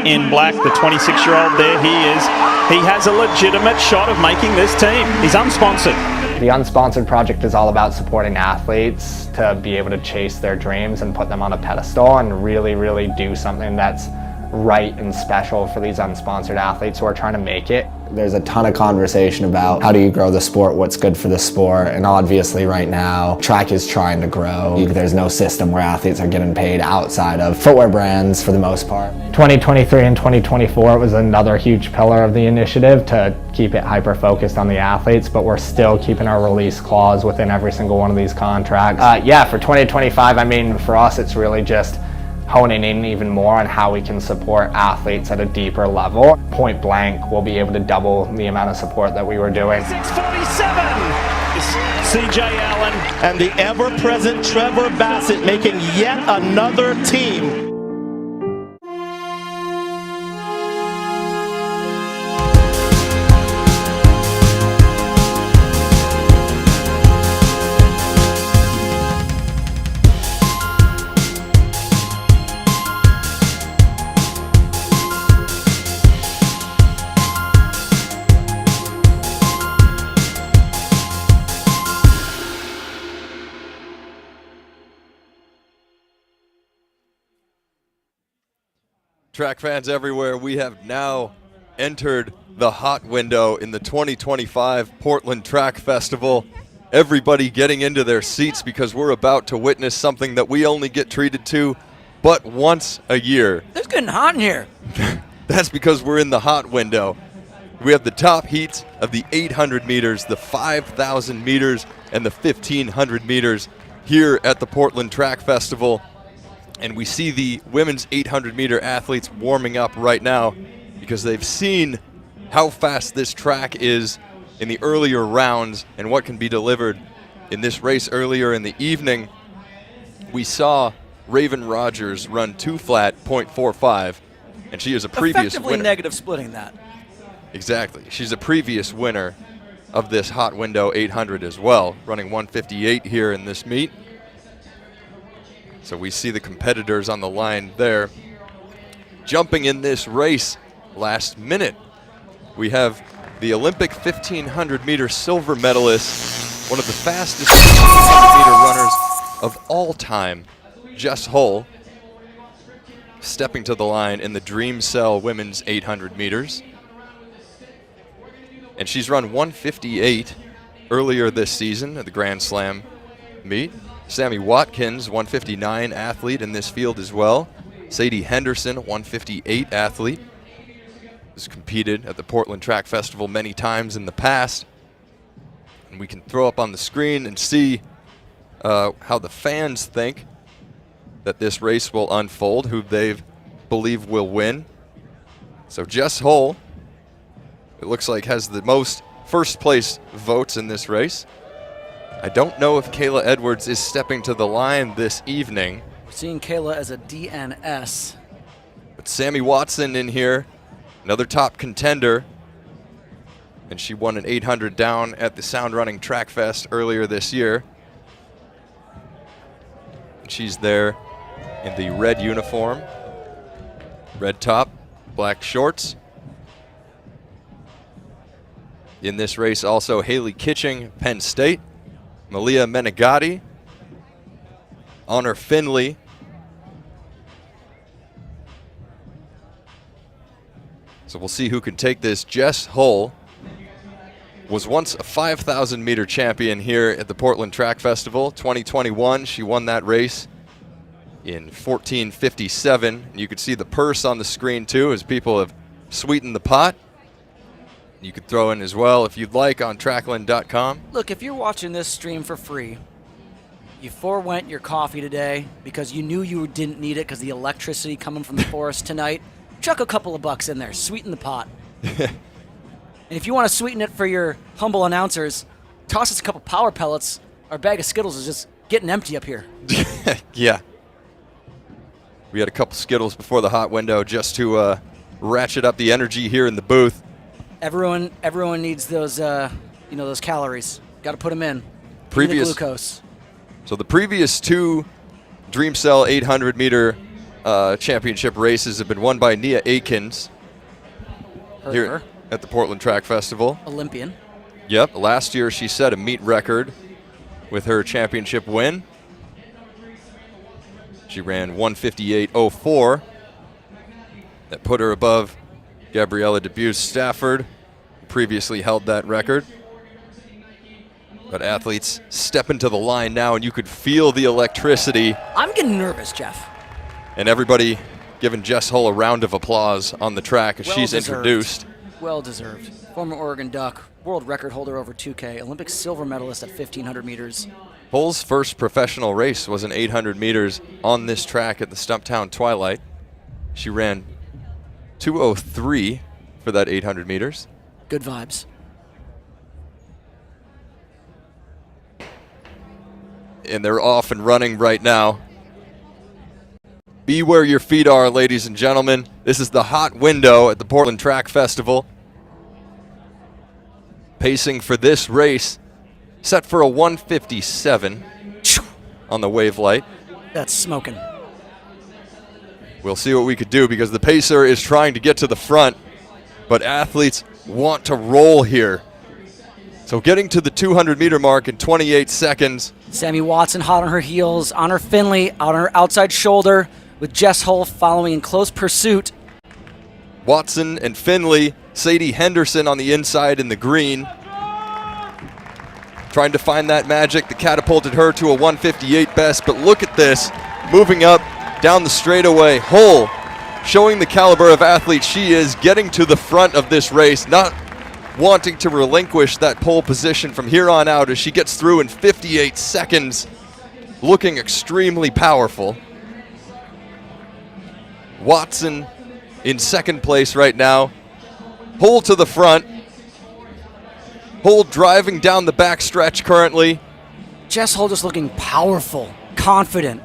in black, the 26-year-old there, he has a legitimate shot of making this team. He's unsponsored. The Unsponsored Project is all about supporting athletes to be able to chase their dreams and put them on a pedestal and really, really do something that's right and special for these unsponsored athletes who are trying to make it. There's a ton of conversation about how do you grow the sport, what's good for the sport, and obviously right now, track is trying to grow. There's no system where athletes are getting paid outside of footwear brands for the most part. 2023 and 2024 was another huge pillar of the initiative to keep it hyper-focused on the athletes, but we're still keeping our release clause within every single one of these contracts. For 2025, I mean, for us, it's really just honing in even more on how we can support athletes at a deeper level. Point blank, we'll be able to double the amount of support that we were doing. 647 is CJ Allen. And the ever-present Trevor Bassett making yet another team. Track fans everywhere, we have now entered the hot window in the 2025 Portland Track Festival. Everybody getting into their seats because we're about to witness something that we only get treated to but once a year. It's getting hot in here. That's because we're in the hot window. We have the top heats of the 800 meters, the 5,000 meters, and the 1,500 meters here at the Portland Track Festival. And we see the women's 800-meter athletes warming up right now because they've seen how fast this track is in the earlier rounds and what can be delivered in this race earlier in the evening. We saw Raven Rogers run 2 flat .45, and she is a previous effectively winner. Negative splitting that. Exactly. She's a previous winner of this hot window 800 as well, running 158 here in this meet. So we see the competitors on the line there. Jumping in this race last minute, we have the Olympic 1,500-meter silver medalist, one of the fastest 1,500-meter runners of all time, Jess Hull, stepping to the line in the Dream Cell women's 800 meters. And she's run 158 earlier this season at the Grand Slam meet. Sammy Watkins, 159 athlete in this field as well. Sadie Henderson, 158 athlete, has competed at the Portland Track Festival many times in the past. And we can throw up on the screen and see how the fans think that this race will unfold, who they believe will win. So Jess Hull, it looks like, has the most first place votes in this race. I don't know if Kayla Edwards is stepping to the line this evening. We're seeing Kayla as a DNS. But Sammy Watson in here, another top contender. And she won an 800 down at the Sound Running Track Fest earlier this year. And she's there in the red uniform, red top, black shorts. In this race also Haley Kitching, Penn State. Malia Menegatti, Honor Finley, so we'll see who can take this. Jess Hull was once a 5,000-meter champion here at the Portland Track Festival. 2021, she won that race in 14:57. You can see the purse on the screen too, as people have sweetened the pot. You could throw in as well if you'd like on Trackland.com. Look, if you're watching this stream for free, you forewent your coffee today because you knew you didn't need it because the electricity coming from the forest tonight, chuck a couple of bucks in there, sweeten the pot. And if you want to sweeten it for your humble announcers, toss us a couple power pellets. Our bag of Skittles is just getting empty up here. Yeah. We had a couple Skittles before the hot window just to ratchet up the energy here in the booth. Everyone needs those, those calories. Got to put them in. Previous the glucose. So the previous 2 Dream Cell 800-meter championship races have been won by Nia Aikens here at the Portland Track Festival. Olympian. Yep, last year she set a meet record with her championship win. She ran 1:58.04. That put her above Gabriella Debuse-Stafford, who previously held that record. But athletes step into the line now, and you could feel the electricity. I'm getting nervous, Jeff. And everybody giving Jess Hull a round of applause on the track as she's introduced. Well deserved. Former Oregon Duck, world record holder over 2K, Olympic silver medalist at 1,500 meters. Hull's first professional race was an 800 meters on this track at the Stumptown Twilight. She ran 2:03 for that 800 meters. Good vibes. And they're off and running right now. Be where your feet are, ladies and gentlemen. This is the hot window at the Portland Track Festival. Pacing for this race, set for a 1:57 on the wave light. That's smoking. We'll see what we could do because the pacer is trying to get to the front, but athletes want to roll here. So getting to the 200-meter mark in 28 seconds. Sammy Watson hot on her heels, Honor Finley out on her outside shoulder, with Jess Hull following in close pursuit. Watson and Finley, Sadie Henderson on the inside in the green. Trying to find that magic that catapulted her to a 1:58 best, but look at this, moving up down the straightaway. Hull showing the caliber of athlete she is, getting to the front of this race, not wanting to relinquish that pole position from here on out as she gets through in 58 seconds, looking extremely powerful. Watson in second place right now. Hull to the front. Hull driving down the back stretch currently. Jess Hull just looking powerful, confident.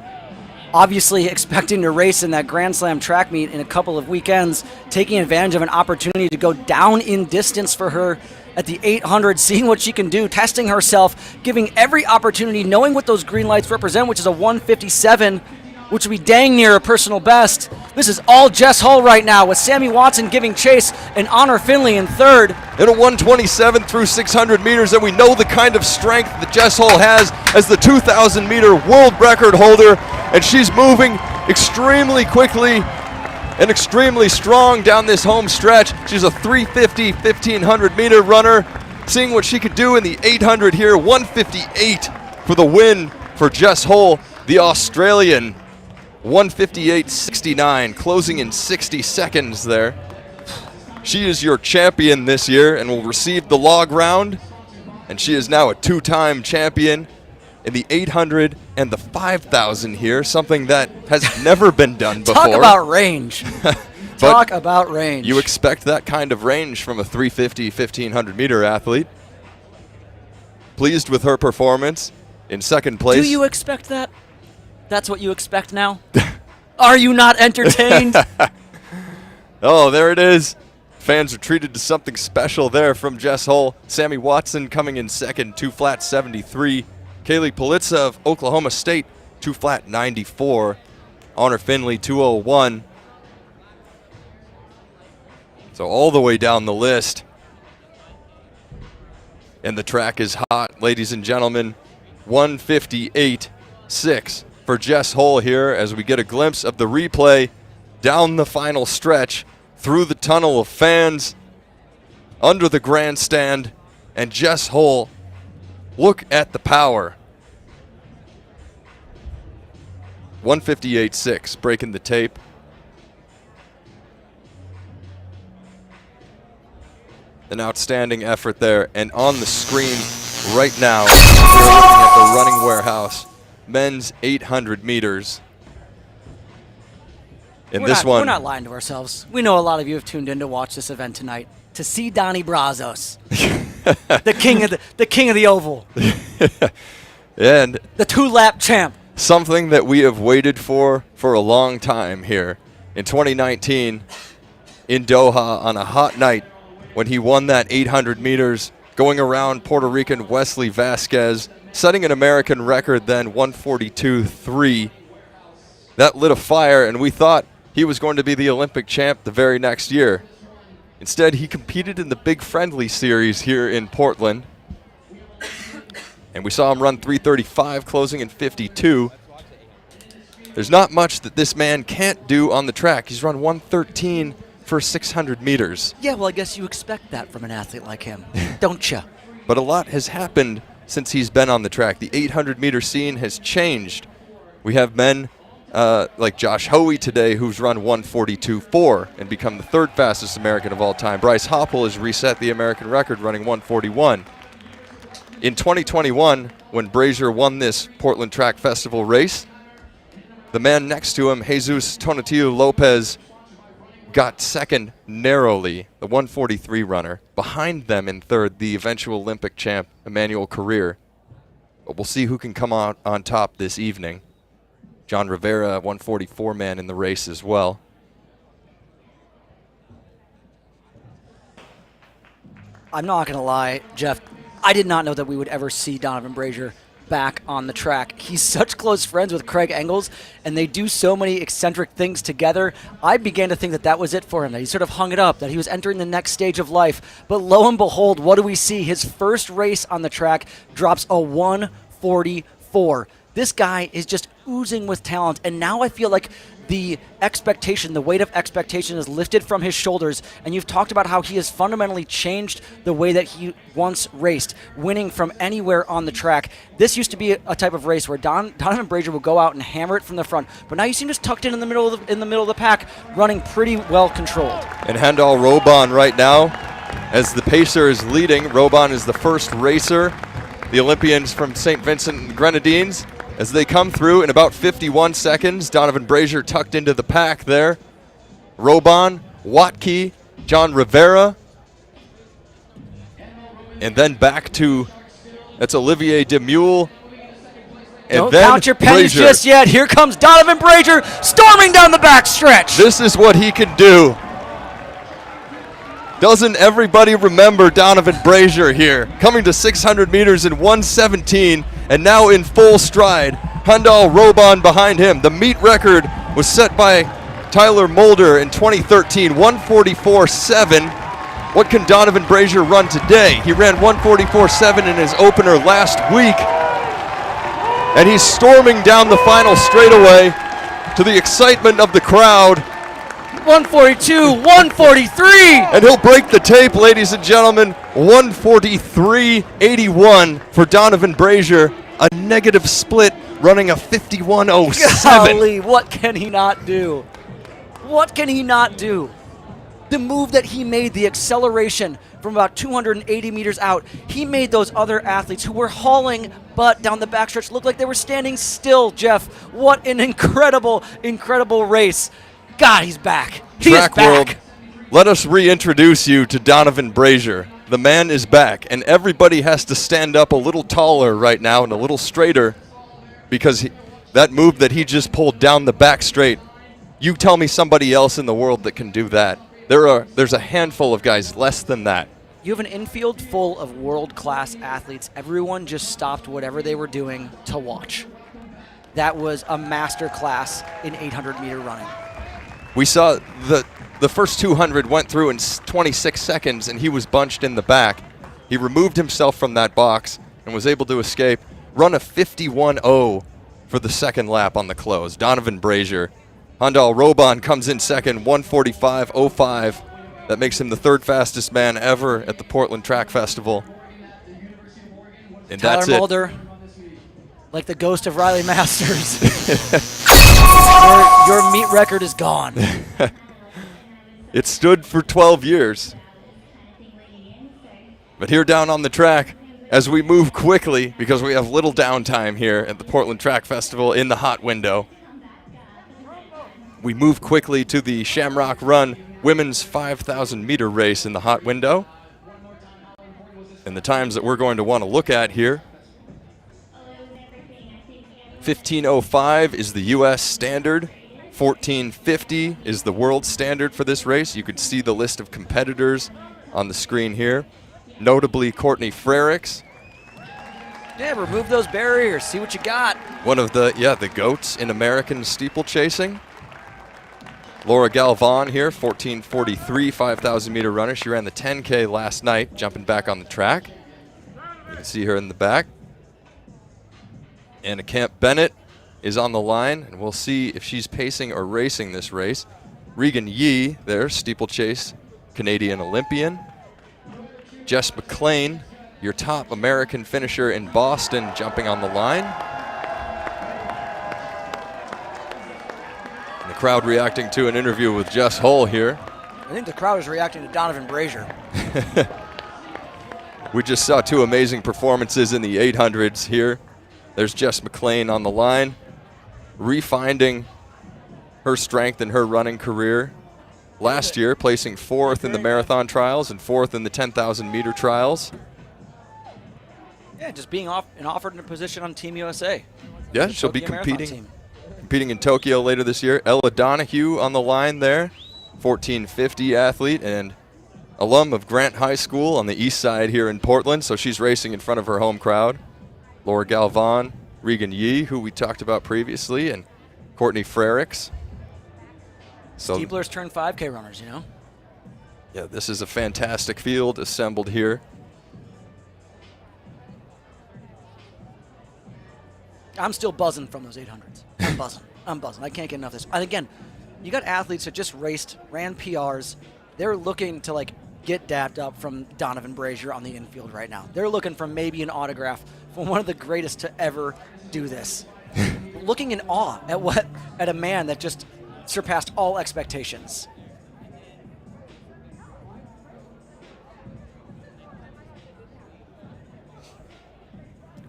Obviously expecting to race in that Grand Slam track meet in a couple of weekends, taking advantage of an opportunity to go down in distance for her at the 800, seeing what she can do, testing herself, giving every opportunity, knowing what those green lights represent, which is a 1:57, which would be dang near a personal best. This is all Jess Hull right now, with Sammy Watson giving chase and Honor Finley in third. In a 1:27 through 600 meters, and we know the kind of strength that Jess Hull has as the 2,000-meter world record holder, and she's moving extremely quickly and extremely strong down this home stretch. She's a 350 1,500-meter runner, seeing what she could do in the 800 here. 1:58 for the win for Jess Hull, the Australian. 1:58.69, closing in 60 seconds there. She is your champion this year and will receive the log round. And she is now a two-time champion in the 800 and the 5,000 here, something that has never been done before. Talk about range. Talk about range. You expect that kind of range from a 350, 1,500-meter athlete. Pleased with her performance in second place. Do you expect that? That's what you expect now? Are you not entertained? Oh, there it is. Fans are treated to something special there from Jess Hull. Sammy Watson coming in second, 2:73. Kaylee Politza of Oklahoma State, 2:94. Honor Finley, 2:01. So all the way down the list. And the track is hot, ladies and gentlemen. 1:58.6 for Jess Hull here as we get a glimpse of the replay down the final stretch through the tunnel of fans under the grandstand. And Jess Hull, look at the power. 1:58.6, breaking the tape. An outstanding effort there. And on the screen right now, we're looking at the Running Warehouse men's 800 meters. In this one, we're not lying to ourselves. We know a lot of you have tuned in to watch this event tonight to see Donnie Brazos, the king of the oval, and the two-lap champ. Something that we have waited for a long time here. In 2019, in Doha on a hot night, when he won that 800 meters, going around Puerto Rican Wesley Vasquez, setting an American record then, 1:42.3. That lit a fire, and we thought he was going to be the Olympic champ the very next year. Instead, he competed in the Big Friendly Series here in Portland. And we saw him run 3:35, closing in 52. There's not much that this man can't do on the track. He's run 1:13 for 600 meters. Yeah, well, I guess you expect that from an athlete like him, don't you? But a lot has happened since he's been on the track. The 800-meter scene has changed. We have men like Josh Hoey today, who's run 1:42.4 and become the third fastest American of all time. Bryce Hoppel has reset the American record, running 1:41. In 2021, when Brazier won this Portland Track Festival race, the man next to him, Jesus Tonatiuh Lopez, got second narrowly, the 1:43 runner. Behind them in third, the eventual Olympic champ, Emmanuel Carrere. But we'll see who can come out on top this evening. John Rivera, 1:44 man in the race as well. I'm not going to lie, Jeff. I did not know that we would ever see Donovan Brazier back on the track. He's such close friends with Craig Engels, and they do so many eccentric things together. I began to think that that was it for him, that he sort of hung it up, that he was entering the next stage of life. But lo and behold, what do we see? His first race on the track drops a 1:44. This guy is just oozing with talent, and now I feel like the expectation, the weight of expectation is lifted from his shoulders, and you've talked about how he has fundamentally changed the way that he once raced, winning from anywhere on the track. This used to be a type of race where Donovan Brazier would go out and hammer it from the front, but now you see him just tucked in the middle of the pack, running pretty well controlled. And Hendal Robon right now, as the pacer is leading. Robon is the first racer. The Olympians from St. Vincent and Grenadines, as they come through in about 51 seconds. Donovan Brazier tucked into the pack there. Robon, Watke, John Rivera. And then back to, that's Olivier Demule. And Don't then count your pennies Brazier. just yet. Here comes Donovan Brazier storming down the backstretch. This is what he can do. Doesn't everybody remember Donovan Brazier here? Coming to 600 meters in 1:17 and now in full stride. Hendal Robon behind him. The meet record was set by Tyler Mulder in 2013, 1:44.7. What can Donovan Brazier run today? He ran 1:44.7 in his opener last week. And he's storming down the final straightaway to the excitement of the crowd. 142, 143. And he'll break the tape, ladies and gentlemen. 143.81 for Donovan Brazier. A negative split, running a 51.07. Golly, what can he not do? What can he not do? The move that he made, the acceleration from about 280 meters out, he made those other athletes who were hauling butt down the backstretch look like they were standing still, Jeff. What an incredible, incredible race. God, he's back. He Track is back. world, let us reintroduce you to Donovan Brazier. The man is back, and everybody has to stand up a little taller right now and a little straighter because that move that he just pulled down the back straight, you tell me somebody else in the world that can do that. There's a handful of guys less than that. You have an infield full of world-class athletes. Everyone just stopped whatever they were doing to watch. That was a master class in 800-meter running. We saw the first 200 went through in 26 seconds, and he was bunched in the back. He removed himself from that box and was able to escape. Run a 51.0 for the second lap on the close. Donovan Brazier. Hendal Robon comes in second, 1:45.05. That makes him the third fastest man ever at the Portland Track Festival. And Tyler that's Mulder, like the ghost of Riley Masters. Your meet record is gone. It stood for 12 years. But here down on the track, as we move quickly, because we have little downtime here at the Portland Track Festival in the hot window, we move quickly to the Shamrock Run women's 5,000 meter race in the hot window. And the times that we're going to want to look at here, 15:05 is the U.S. standard. 14:50 is the world standard for this race. You can see the list of competitors on the screen here. Notably, Courtney Frerichs, Yeah, remove those barriers. See what you got. One of the goats in American steeplechasing. Laura Galvan here, 14:43, 5,000 meter runner. She ran the 10K last night, jumping back on the track. You can see her in the back. Anna Camp Bennett is on the line, and we'll see if she's pacing or racing this race. Regan Yee there, steeplechase Canadian Olympian. Jess McLean, your top American finisher in Boston, jumping on the line. And the crowd reacting to an interview with Jess Hull here. I think the crowd is reacting to Donovan Brazier. We just saw two amazing performances in the 800s here. There's Jess McLean on the line, refinding her strength in her running career. Last year, placing 4th in the marathon trials and 4th in the 10,000 meter trials. Yeah, just being offered in a position on Team USA. Yeah, she'll be Tokyo Marathon competing team. in Tokyo later this year. Ella Donahue on the line there, 1450 athlete and alum of Grant High School on the east side here in Portland, so she's racing in front of her home crowd. Laura Galvan, Regan Yee, who we talked about previously, and Courtney Frericks. So, Steeplers turn 5K runners, you know? yeah, this is a fantastic field assembled here. I'm still buzzing from those 800s. I'm buzzing. I can't get enough of this. And again, you got athletes that just ran PRs. They're looking to get dapped up from Donovan Brazier on the infield right now. They're looking for maybe an autograph from one of the greatest to ever do this. Looking in awe at a man that just surpassed all expectations.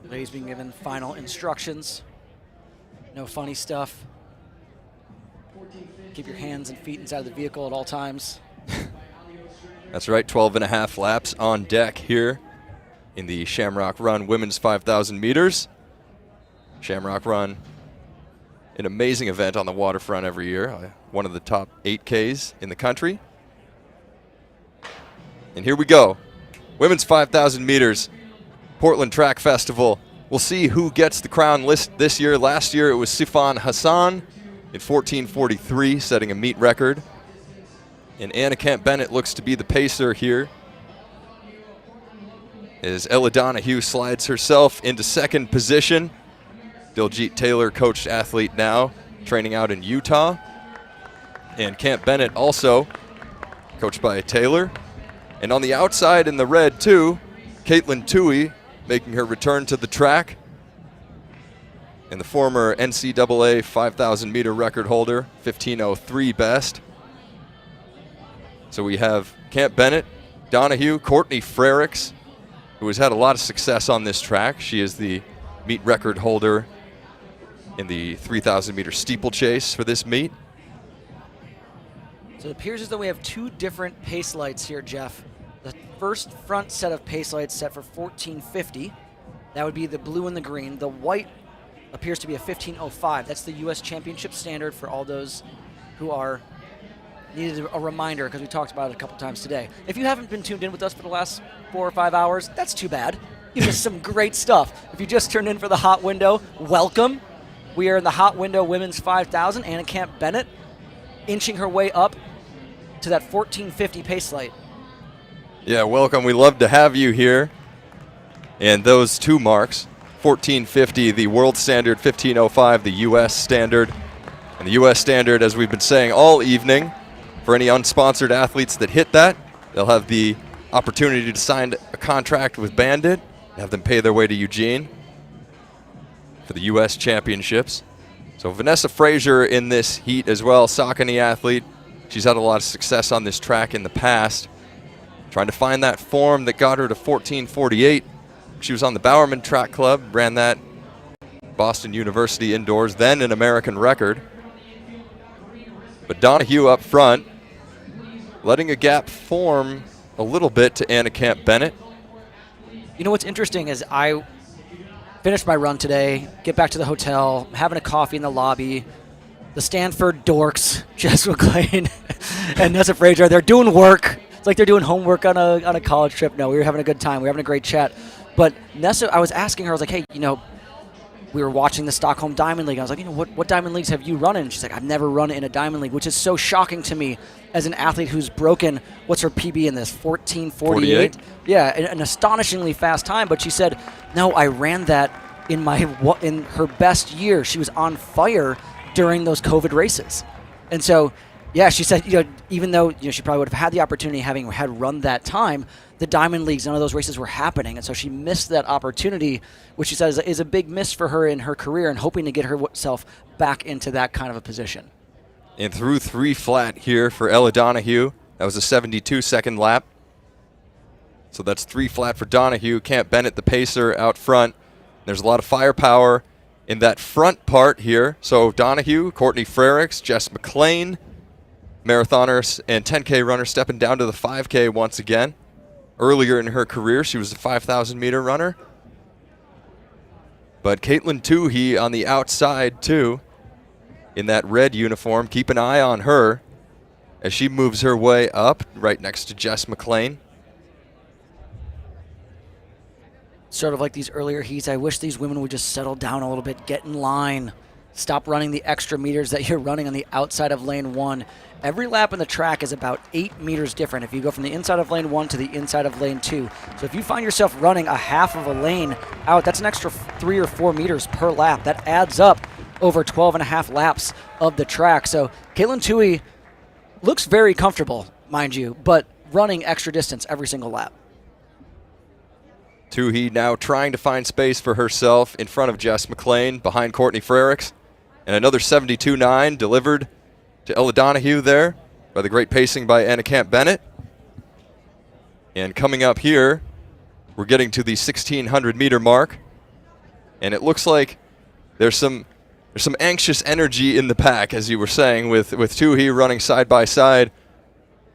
Ladies being given final instructions. No funny stuff. Keep your hands and feet inside of the vehicle at all times. That's right, 12.5 laps on deck here in the Shamrock Run Women's 5,000 meters. Shamrock Run, an amazing event on the waterfront every year, one of the top 8Ks in the country. And here we go, Women's 5,000 meters, Portland Track Festival. We'll see who gets the crown list this year. Last year it was Sifan Hassan in 14:43, setting a meet record. And Anna Camp Bennett looks to be the pacer here, as Ella Donahue slides herself into second position. Diljit Taylor, coached athlete now, training out in Utah. And Camp Bennett also coached by Taylor. And on the outside in the red too, Caitlin Toohey making her return to the track. And the former NCAA 5,000 meter record holder, 15:03 best. So we have Camp Bennett, Donahue, Courtney Frericks, who has had a lot of success on this track. She is the meet record holder in the 3,000 meter steeplechase for this meet. So it appears as though we have two different pace lights here, Jeff. The first front set of pace lights set for 14:50. That would be the blue and the green. The white appears to be a 15:05. That's the U.S. Championship standard for all those who are needed a reminder, because we talked about it a couple times today. If you haven't been tuned in with us for the last 4 or 5 hours, that's too bad. You missed some great stuff. If you just turned in for the hot window, welcome. We are in the hot window women's 5,000. Anna Camp Bennett inching her way up to that 14:50 pace light. Yeah, welcome. We love to have you here. And those two marks, 14:50, the world standard, 15:05, the U.S. standard. And the U.S. standard, as we've been saying all evening, for any unsponsored athletes that hit that, they'll have the opportunity to sign a contract with Bandit, have them pay their way to Eugene for the U.S. championships. So Vanessa Frazier in this heat as well, Saucony athlete. She's had a lot of success on this track in the past, trying to find that form that got her to 14:48. She was on the Bowerman Track Club, ran that Boston University indoors, then an American record. But Donahue up front, letting a gap form a little bit to Anna Camp Bennett. You know what's interesting is I finished my run today, get back to the hotel, having a coffee in the lobby. The Stanford dorks, Jess McLean and Nessa Frazier, they're doing work. It's like they're doing homework on a college trip. No, we were having a good time. We were having a great chat. But Nessa, I was asking her, I was like, hey, we were watching the Stockholm Diamond League. I was like, what Diamond Leagues have you run in? She's like, I've never run in a Diamond League, which is so shocking to me as an athlete who's broken, what's her PB in this, 14:48? Yeah, an astonishingly fast time. But she said, no, I ran that in her best year. She was on fire during those COVID races. And so, yeah, she said, even though she probably would have had the opportunity having had run that time, the Diamond Leagues, none of those races were happening. And so she missed that opportunity, which she says is a big miss for her in her career and hoping to get herself back into that kind of a position. And through 3 flat here for Ella Donahue. That was a 72-second lap. So that's 3 flat for Donahue. Camp Bennett, the pacer, out front. There's a lot of firepower in that front part here. So Donahue, Courtney Frericks, Jess McLean, marathoners and 10K runner stepping down to the 5K once again. Earlier in her career, she was a 5,000-meter runner. But Caitlin Toohey on the outside, too, in that red uniform. Keep an eye on her as she moves her way up right next to Jess McLean. Sort of like these earlier heats, I wish these women would just settle down a little bit, get in line, stop running the extra meters that you're running on the outside of lane 1. Every lap in the track is about 8 meters different if you go from the inside of lane 1 to the inside of lane 2. So if you find yourself running a half of a lane out, that's an extra 3 or 4 meters per lap. That adds up over 12 and a half laps of the track. So Caitlin Toohey looks very comfortable, mind you, but running extra distance every single lap. Toohey now trying to find space for herself in front of Jess McLean, behind Courtney Frericks. And another 72.9 delivered to Ella Donahue there by the great pacing by Anna Camp Bennett. And coming up here, we're getting to the 1,600-meter mark. And it looks like there's some anxious energy in the pack, as you were saying, with Toohey running side by side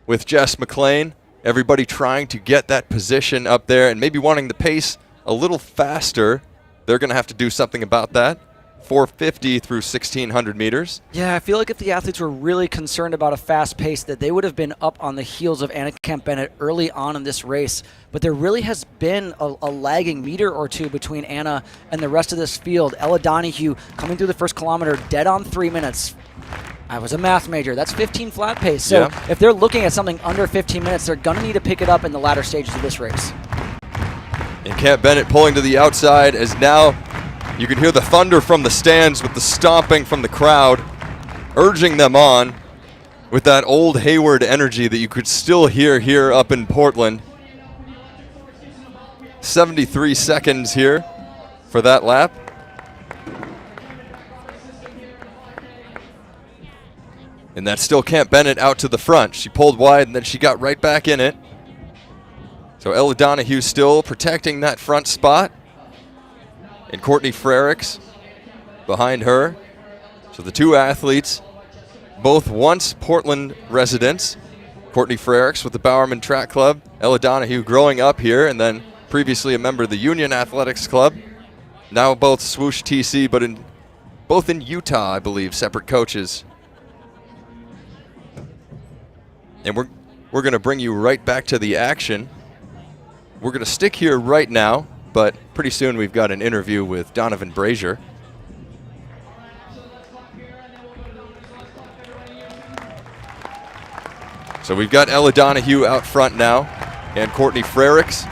with Jess McLean. Everybody trying to get that position up there and maybe wanting the pace a little faster. They're going to have to do something about that. 450 through 1,600 meters. Yeah, I feel like if the athletes were really concerned about a fast pace, that they would have been up on the heels of Anna Camp Bennett early on in this race. But there really has been a lagging meter or two between Anna and the rest of this field. Ella Donahue coming through the first kilometer dead on 3 minutes. I was a math major. That's 15 flat pace. So if they're looking at something under 15 minutes, they're going to need to pick it up in the latter stages of this race. And Camp Bennett pulling to the outside as now you can hear the thunder from the stands with the stomping from the crowd, urging them on with that old Hayward energy that you could still hear here up in Portland. 73 seconds here for that lap. And that's still Camp Bennett out to the front. She pulled wide and then she got right back in it. So Ella Donahue still protecting that front spot. And Courtney Frericks behind her. So the two athletes, both once Portland residents. Courtney Frericks with the Bowerman Track Club. Ella Donahue growing up here and then previously a member of the Union Athletics Club. Now both Swoosh TC, but both in Utah, I believe, separate coaches. And we're going to bring you right back to the action. We're going to stick here right now, but pretty soon we've got an interview with Donovan Brazier. So we've got Ella Donahue out front now and Courtney Frericks.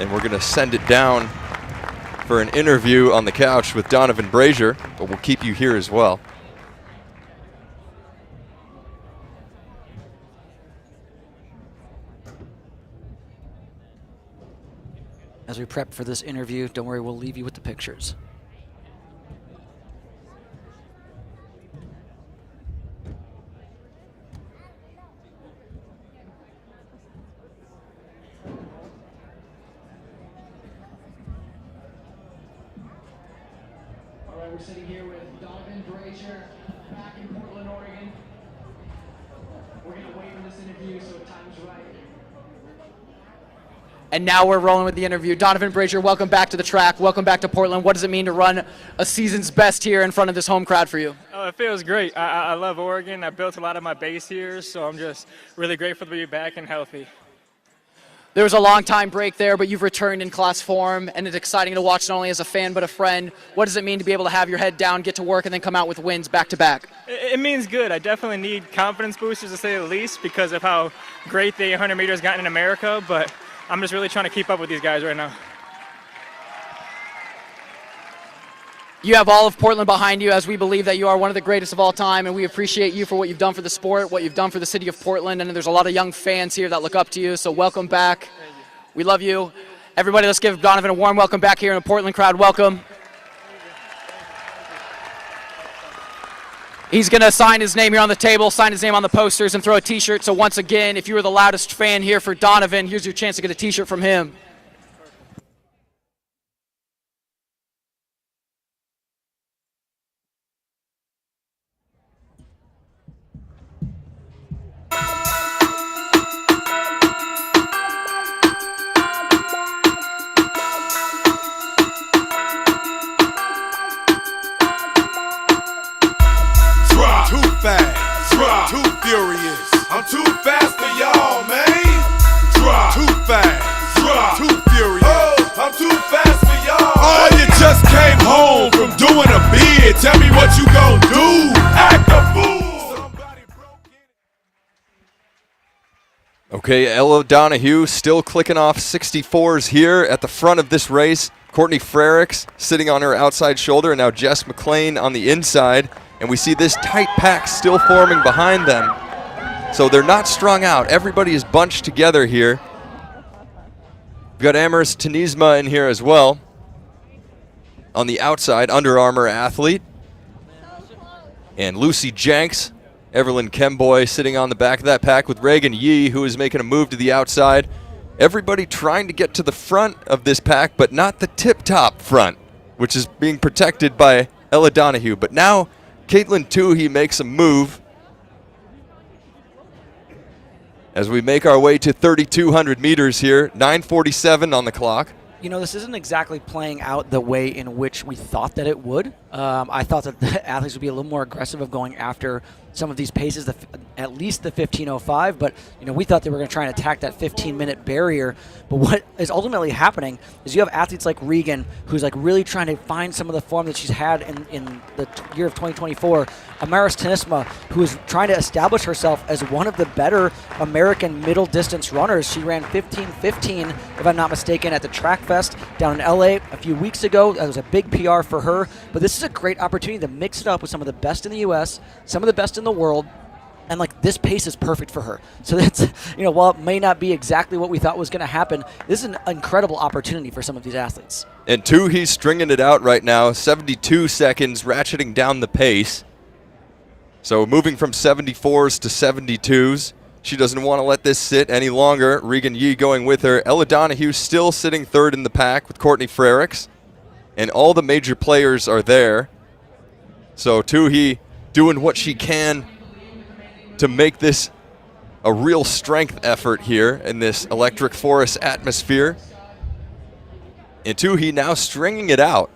And we're going to send it down for an interview on the couch with Donovan Brazier, but we'll keep you here as well. As we prep for this interview, don't worry, we'll leave you with the pictures. All right, we're sitting here with Donovan Brazier back in Portland, Oregon. We're going to wait for this interview so time's right. And now we're rolling with the interview. Donovan Brazier, welcome back to the track. Welcome back to Portland. What does it mean to run a season's best here in front of this home crowd for you? Oh, it feels great. I love Oregon. I built a lot of my base here, so I'm just really grateful to be back and healthy. There was a long time break there, but you've returned in class form, and it's exciting to watch not only as a fan but a friend. What does it mean to be able to have your head down, get to work, and then come out with wins back to back? It means good. I definitely need confidence boosters, to say the least, because of how great the 800 meters gotten in America, but I'm just really trying to keep up with these guys right now. You have all of Portland behind you, as we believe that you are one of the greatest of all time, and we appreciate you for what you've done for the sport, what you've done for the city of Portland, and there's a lot of young fans here that look up to you, so welcome back. We love you. Everybody, let's give Donovan a warm welcome back here in the Portland crowd. Welcome. He's going to sign his name here on the table, sign his name on the posters, and throw a T-shirt. So once again, if you were the loudest fan here for Donovan, here's your chance to get a T-shirt from him. Too furious. I'm too fast for y'all, man. Too fast. Too furious. Oh, I'm too fast for y'all. Oh, you just came home from doing a bid. Tell me what you gon' do. Act a fool. Okay, Ella Donahue still clicking off 64s here at the front of this race. Courtney Frericks sitting on her outside shoulder, and now Jess McLean on the inside. And we see this tight pack still forming behind them. So they're not strung out. Everybody is bunched together here. We've got Amaris Tanisma in here as well. On the outside, Under Armour athlete. And Lucy Jenks, Evelyn Kemboy sitting on the back of that pack with Reagan Yee, who is making a move to the outside. Everybody trying to get to the front of this pack, but not the tip-top front, which is being protected by Ella Donahue. But now Caitlin Toohey makes a move as we make our way to 3,200 meters here, 9:47 on the clock. You know, this isn't exactly playing out the way in which we thought that it would. I thought that the athletes would be a little more aggressive of going after some of these paces, at least the 15:05, but you know, we thought they were going to try and attack that 15-minute barrier. But what is ultimately happening is you have athletes like Regan, who's like really trying to find some of the form that she's had in the year of 2024. Amaris Tanisma, who is trying to establish herself as one of the better American middle distance runners. She ran 15:15, if I'm not mistaken, at the Track Fest down in LA a few weeks ago. That was a big PR for her. But this is a great opportunity to mix it up with some of the best in the US, some of the best in the world, and like this pace is perfect for her. So that's, you know, while it may not be exactly what we thought was going to happen, this is an incredible opportunity for some of these athletes. And Toohey's stringing it out right now, 72 seconds, ratcheting down the pace. So moving from 74s to 72s. She doesn't want to let this sit any longer. Regan Yee going with her. Ella Donahue still sitting third in the pack with Courtney Frericks. And all the major players are there. So Toohey doing what she can to make this a real strength effort here in this electric forest atmosphere. And Toohey now stringing it out.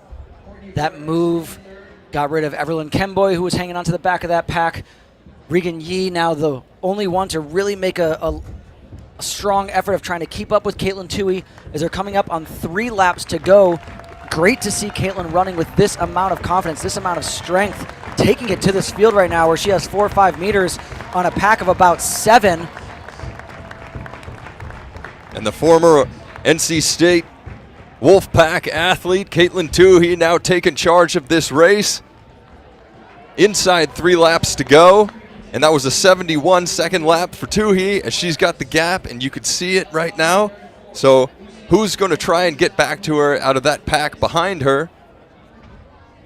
That move got rid of Evelyn Kemboy, who was hanging onto the back of that pack. Regan Yee now the only one to really make a strong effort of trying to keep up with Caitlin Toohey as they're coming up on 3 laps to go. Great to see Caitlin running with this amount of confidence, this amount of strength, taking it to this field right now where she has 4 or 5 meters on a pack of about 7. And the former NC State Wolfpack athlete, Caitlin Toohey, now taking charge of this race. Inside 3 laps to go. And that was a 71-second lap for Toohey as she's got the gap, and you could see it right now. So who's going to try and get back to her out of that pack behind her?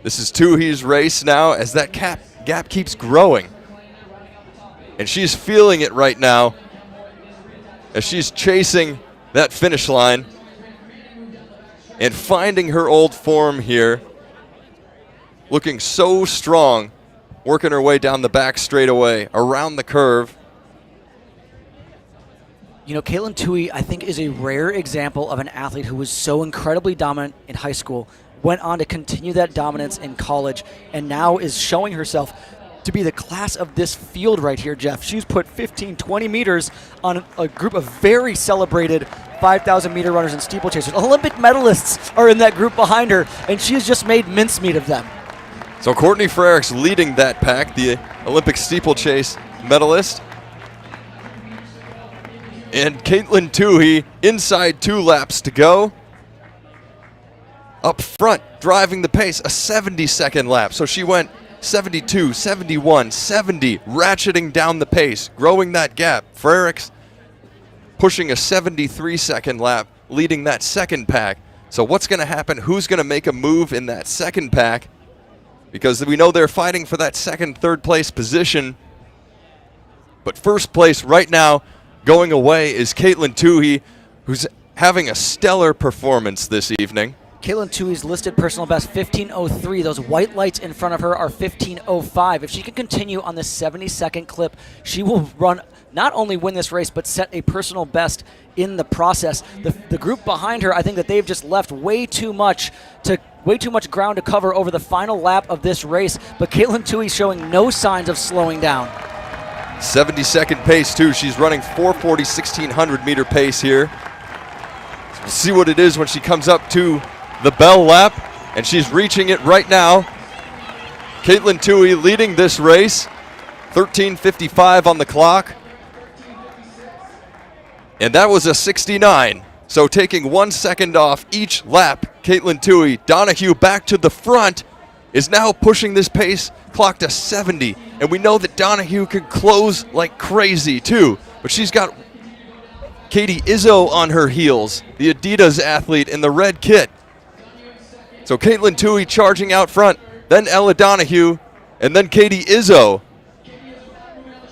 This is Toohey's race now as that gap keeps growing. And she's feeling it right now as she's chasing that finish line and finding her old form here. Looking so strong, working her way down the back straightaway, around the curve. You know, Caitlin Toohey, I think, is a rare example of an athlete who was so incredibly dominant in high school, went on to continue that dominance in college, and now is showing herself to be the class of this field right here, Jeff. She's put 15, 20 meters on a group of very celebrated 5,000 meter runners and steeplechasers. Olympic medalists are in that group behind her, and she has just made mincemeat of them. So Courtney Frerichs leading that pack, the Olympic steeplechase medalist. And Caitlin Toohey inside 2 laps to go. Up front, driving the pace, a 70-second lap. So she went 72, 71, 70, ratcheting down the pace, growing that gap. Frerichs pushing a 73-second lap, leading that second pack. So what's going to happen? Who's going to make a move in that second pack? Because we know they're fighting for that second, third place position. But first place right now going away is Caitlin Toohey, who's having a stellar performance this evening. Caitlin Toohey's listed personal best 15:03. Those white lights in front of her are 15:05. If she can continue on this 70-second clip, she will run, not only win this race, but set a personal best in the process. The group behind her, I think that they've just left way too much ground to cover over the final lap of this race, but Caitlin Toohey showing no signs of slowing down. 70-second pace, too. She's running 440, 1,600 meter pace here. We'll see what it is when she comes up to the bell lap, and she's reaching it right now. Caitlin Toohey leading this race, 13:55 on the clock. And that was a 69. So taking 1 second off each lap, Caitlin Toohey, Donahue back to the front, is now pushing this pace clock to 70. And we know that Donahue can close like crazy too. But she's got Katie Izzo on her heels, the Adidas athlete in the red kit. So Caitlin Toohey charging out front, then Ella Donahue, and then Katie Izzo.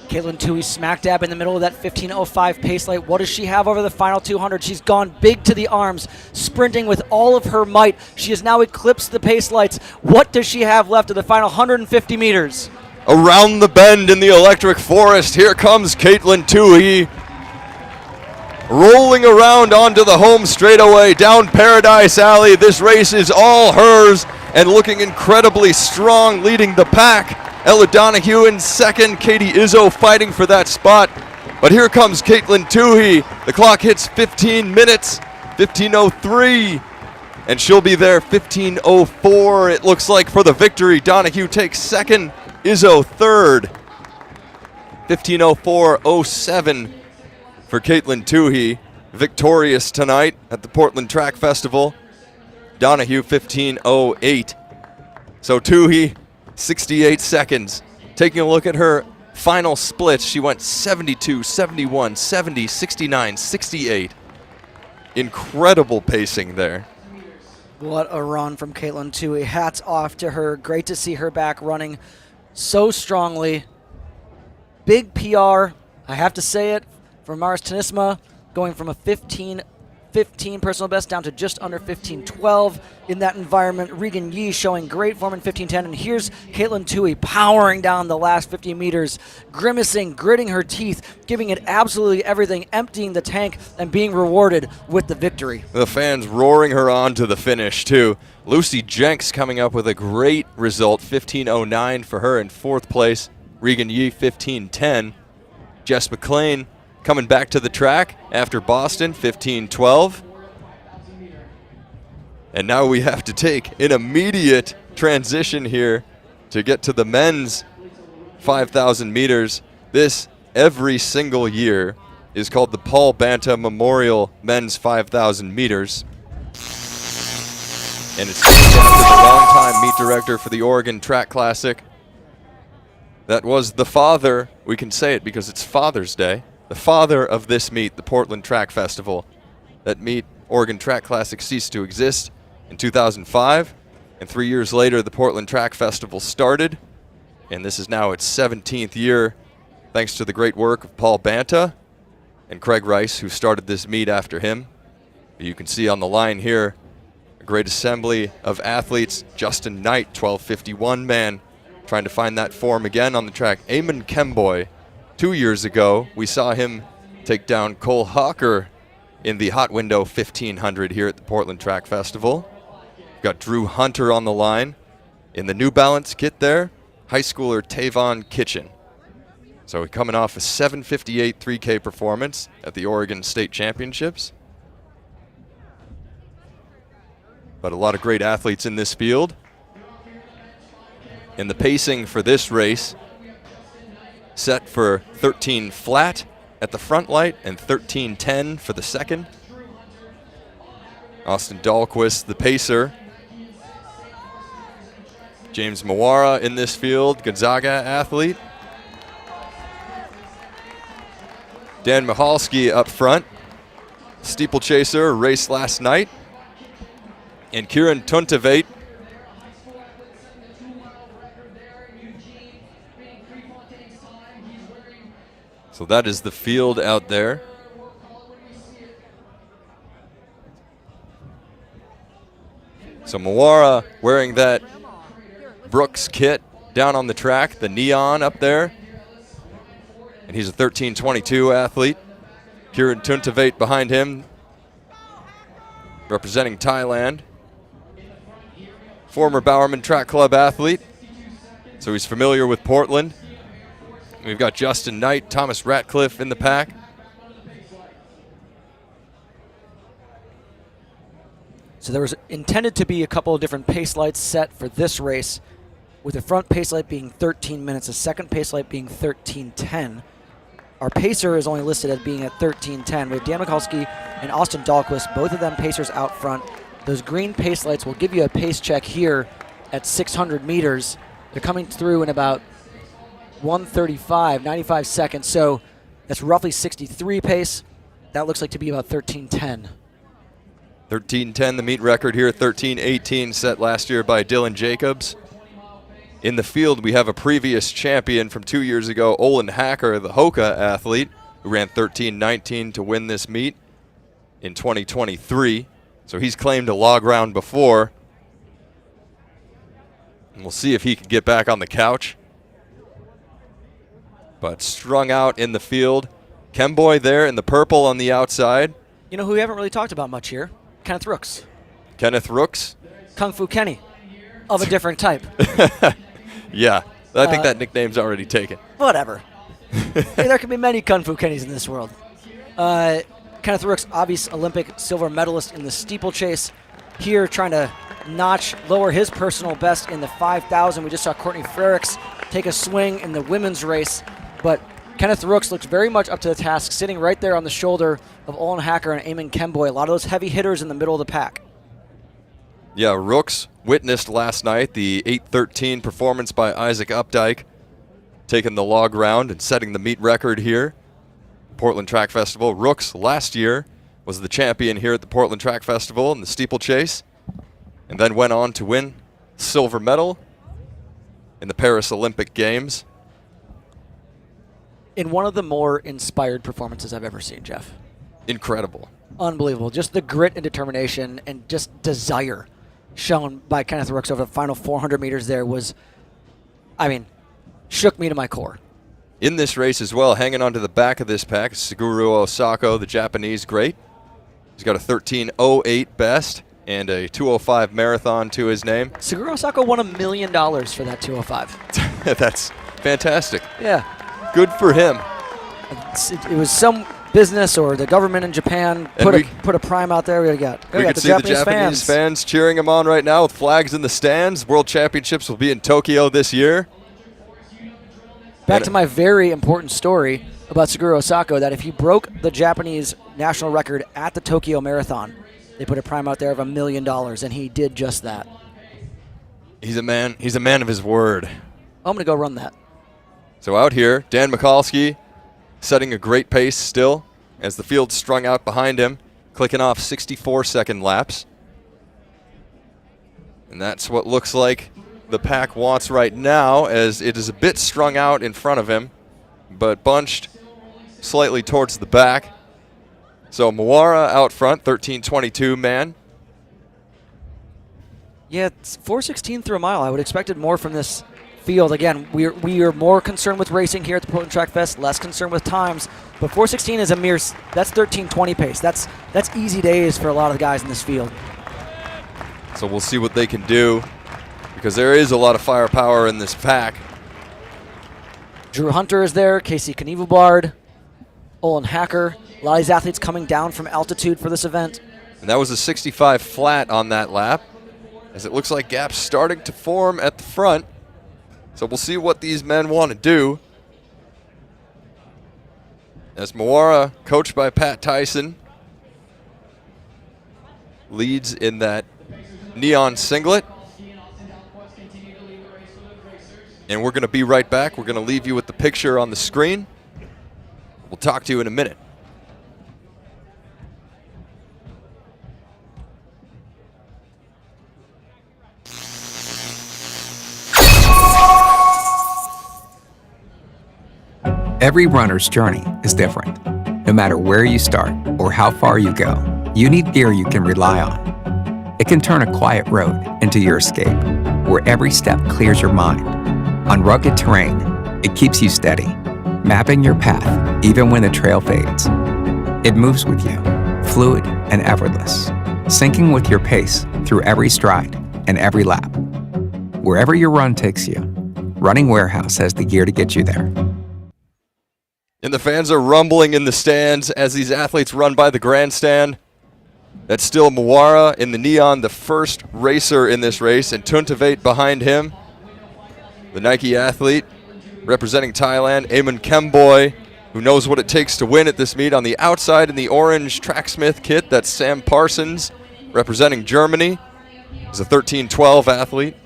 Caitlin Toohey smack dab in the middle of that 15:05 pace light. What does she have over the final 200? She's gone big to the arms, sprinting with all of her might. She has now eclipsed the pace lights. What does she have left of the final 150 meters? Around the bend in the electric forest, here comes Caitlin Toohey. Rolling around onto the home straightaway, down Paradise Alley. This race is all hers and looking incredibly strong, leading the pack. Ella Donahue in second, Katie Izzo fighting for that spot. But here comes Caitlin Toohey. The clock hits 15 minutes, 15:03, and she'll be there 15:04, it looks like, for the victory. Donahue takes second, Izzo third. 15:04.07 for Caitlin Toohey, victorious tonight at the Portland Track Festival. Donahue 15:08. So Toohey, 68 seconds. Taking a look at her final splits, she went 72, 71, 70, 69, 68. Incredible pacing there. What a run from Caitlin Toohey. Hats off to her. Great to see her back running so strongly. Big PR, I have to say it, for Mars Tenisma, going from a 15:15 personal best down to just under 15:12 in that environment. Regan Yee showing great form in 15:10, and here's Caitlin Toohey powering down the last 50 meters, grimacing, gritting her teeth, giving it absolutely everything, emptying the tank, and being rewarded with the victory. The fans roaring her on to the finish, too. Lucy Jenks coming up with a great result, 15:09 for her in fourth place. Regan Yee, 15:10. Jess McLean coming back to the track after Boston, 15:12. And now we have to take an immediate transition here to get to the men's 5,000 meters. This, every single year, is called the Paul Banta Memorial Men's 5,000 meters. And it's named after the longtime meet director for the Oregon Track Classic. That was the father, we can say it because it's Father's Day, the father of this meet, the Portland Track Festival. That meet, Oregon Track Classic, ceased to exist in 2005, and 3 years later the Portland Track Festival started, and this is now its 17th year, thanks to the great work of Paul Banta and Craig Rice, who started this meet after him. You can see on the line here a great assembly of athletes. Justin Knight, 12:51 man, trying to find that form again on the track. Eamon Kemboy, 2 years ago, we saw him take down Cole Hawker in the Hot Window 1500 here at the Portland Track Festival. We've got Drew Hunter on the line. In the New Balance kit there, high schooler Tavon Kitchen. So coming off a 7:58 3K performance at the Oregon State Championships. but a lot of great athletes in this field. And the pacing for this race set for 13 flat at the front light and 13:10 for the second. Austin Dahlquist, the pacer. James Mawara in this field, Gonzaga athlete. Dan Michalski up front, steeplechaser, raced last night. And Kieran Tuntavate, so that is the field out there. So Mawara wearing that Brooks kit down on the track, the neon up there. And he's a 13:22 athlete. Kieran Tuntavate behind him, representing Thailand. Former Bowerman Track Club athlete, so he's familiar with Portland. We've got Justin Knight, Thomas Ratcliffe in the pack. So there was intended to be a couple of different pace lights set for this race, with the front pace light being 13 minutes, the second pace light being 13:10. Our pacer is only listed as being at 13:10. We have Dan Michalski and Austin Dahlquist, both of them pacers out front. Those green pace lights will give you a pace check here at 600 meters. They're coming through in about 1:35, 95 seconds. So that's roughly 63 pace. That looks like to be about 13:10. 13:10, the meet record here, 13:18 set last year by Dylan Jacobs. In the field, we have a previous champion from 2 years ago, Olin Hacker, the Hoka athlete, who ran 13:19 to win this meet in 2023. So he's claimed a log round before. And we'll see if he can get back on the couch. But strung out in the field. Kemboy there in the purple on the outside. You know who we haven't really talked about much here? Kenneth Rooks. Kenneth Rooks. Kung Fu Kenny, of a different type. Yeah, I think that nickname's already taken. Whatever. Hey, there can be many Kung Fu Kennys in this world. Kenneth Rooks, obvious Olympic silver medalist in the steeplechase. Here trying to lower his personal best in the 5,000. We just saw Courtney Frericks take a swing in the women's race. But Kenneth Rooks looks very much up to the task, sitting right there on the shoulder of Olin Hacker and Eamon Kemboy. A lot of those heavy hitters in the middle of the pack. Yeah, Rooks witnessed last night the 8:13 performance by Isaac Updike, taking the log round and setting the meet record here. Portland Track Festival. Rooks last year was the champion here at the Portland Track Festival in the steeplechase, and then went on to win silver medal in the Paris Olympic Games. In one of the more inspired performances I've ever seen, Jeff. Incredible. Unbelievable. Just the grit and determination and just desire shown by Kenneth Rooks over the final 400 meters there was, shook me to my core. In this race as well, hanging onto the back of this pack, Suguru Osako, the Japanese great. He's got a 13:08 best and a 2:05 marathon to his name. Suguru Osako won $1 million for that 2:05. That's fantastic. Yeah. Good for him. It was some business or the government in Japan put a prime out there. We got could the see Japanese the Japanese fans cheering him on right now with flags in the stands. World Championships will be in Tokyo this year. Back to my very important story about Suguru Osako, that if he broke the Japanese national record at the Tokyo Marathon, they put a prime out there of $1 million, and he did just that. He's a man of his word. I'm going to go run that. So out here, Dan Michalski setting a great pace still as the field strung out behind him, clicking off 64-second laps. And that's what looks like the pack wants right now, as it is a bit strung out in front of him, but bunched slightly towards the back. So Mawara out front, 13:22 man. Yeah, it's 4:16 through a mile. I would have expected more from this field. Again, we are more concerned with racing here at the Portland Track Fest, less concerned with times. But 4:16 is that's 13:20 pace. That's easy days for a lot of the guys in this field. So we'll see what they can do, because there is a lot of firepower in this pack. Drew Hunter is there, Casey Knevebard, Olin Hacker. A lot of these athletes coming down from altitude for this event. And that was a 65 flat on that lap, as it looks like gaps starting to form at the front. So we'll see what these men want to do. As Mawara, coached by Pat Tyson, leads in that neon singlet. And we're going to be right back. We're going to leave you with the picture on the screen. We'll talk to you in a minute. Every runner's journey is different. No matter where you start or how far you go, you need gear you can rely on. It can turn a quiet road into your escape, where every step clears your mind. On rugged terrain, it keeps you steady, mapping your path even when the trail fades. It moves with you, fluid and effortless, syncing with your pace through every stride and every lap. Wherever your run takes you, Running Warehouse has the gear to get you there. And the fans are rumbling in the stands as these athletes run by the grandstand. That's still Mawara in the neon, the first racer in this race, and Tuntavate behind him. The Nike athlete representing Thailand, Eamon Kemboy, who knows what it takes to win at this meet. On the outside in the orange Tracksmith kit, that's Sam Parsons representing Germany. He's a 13-12 athlete.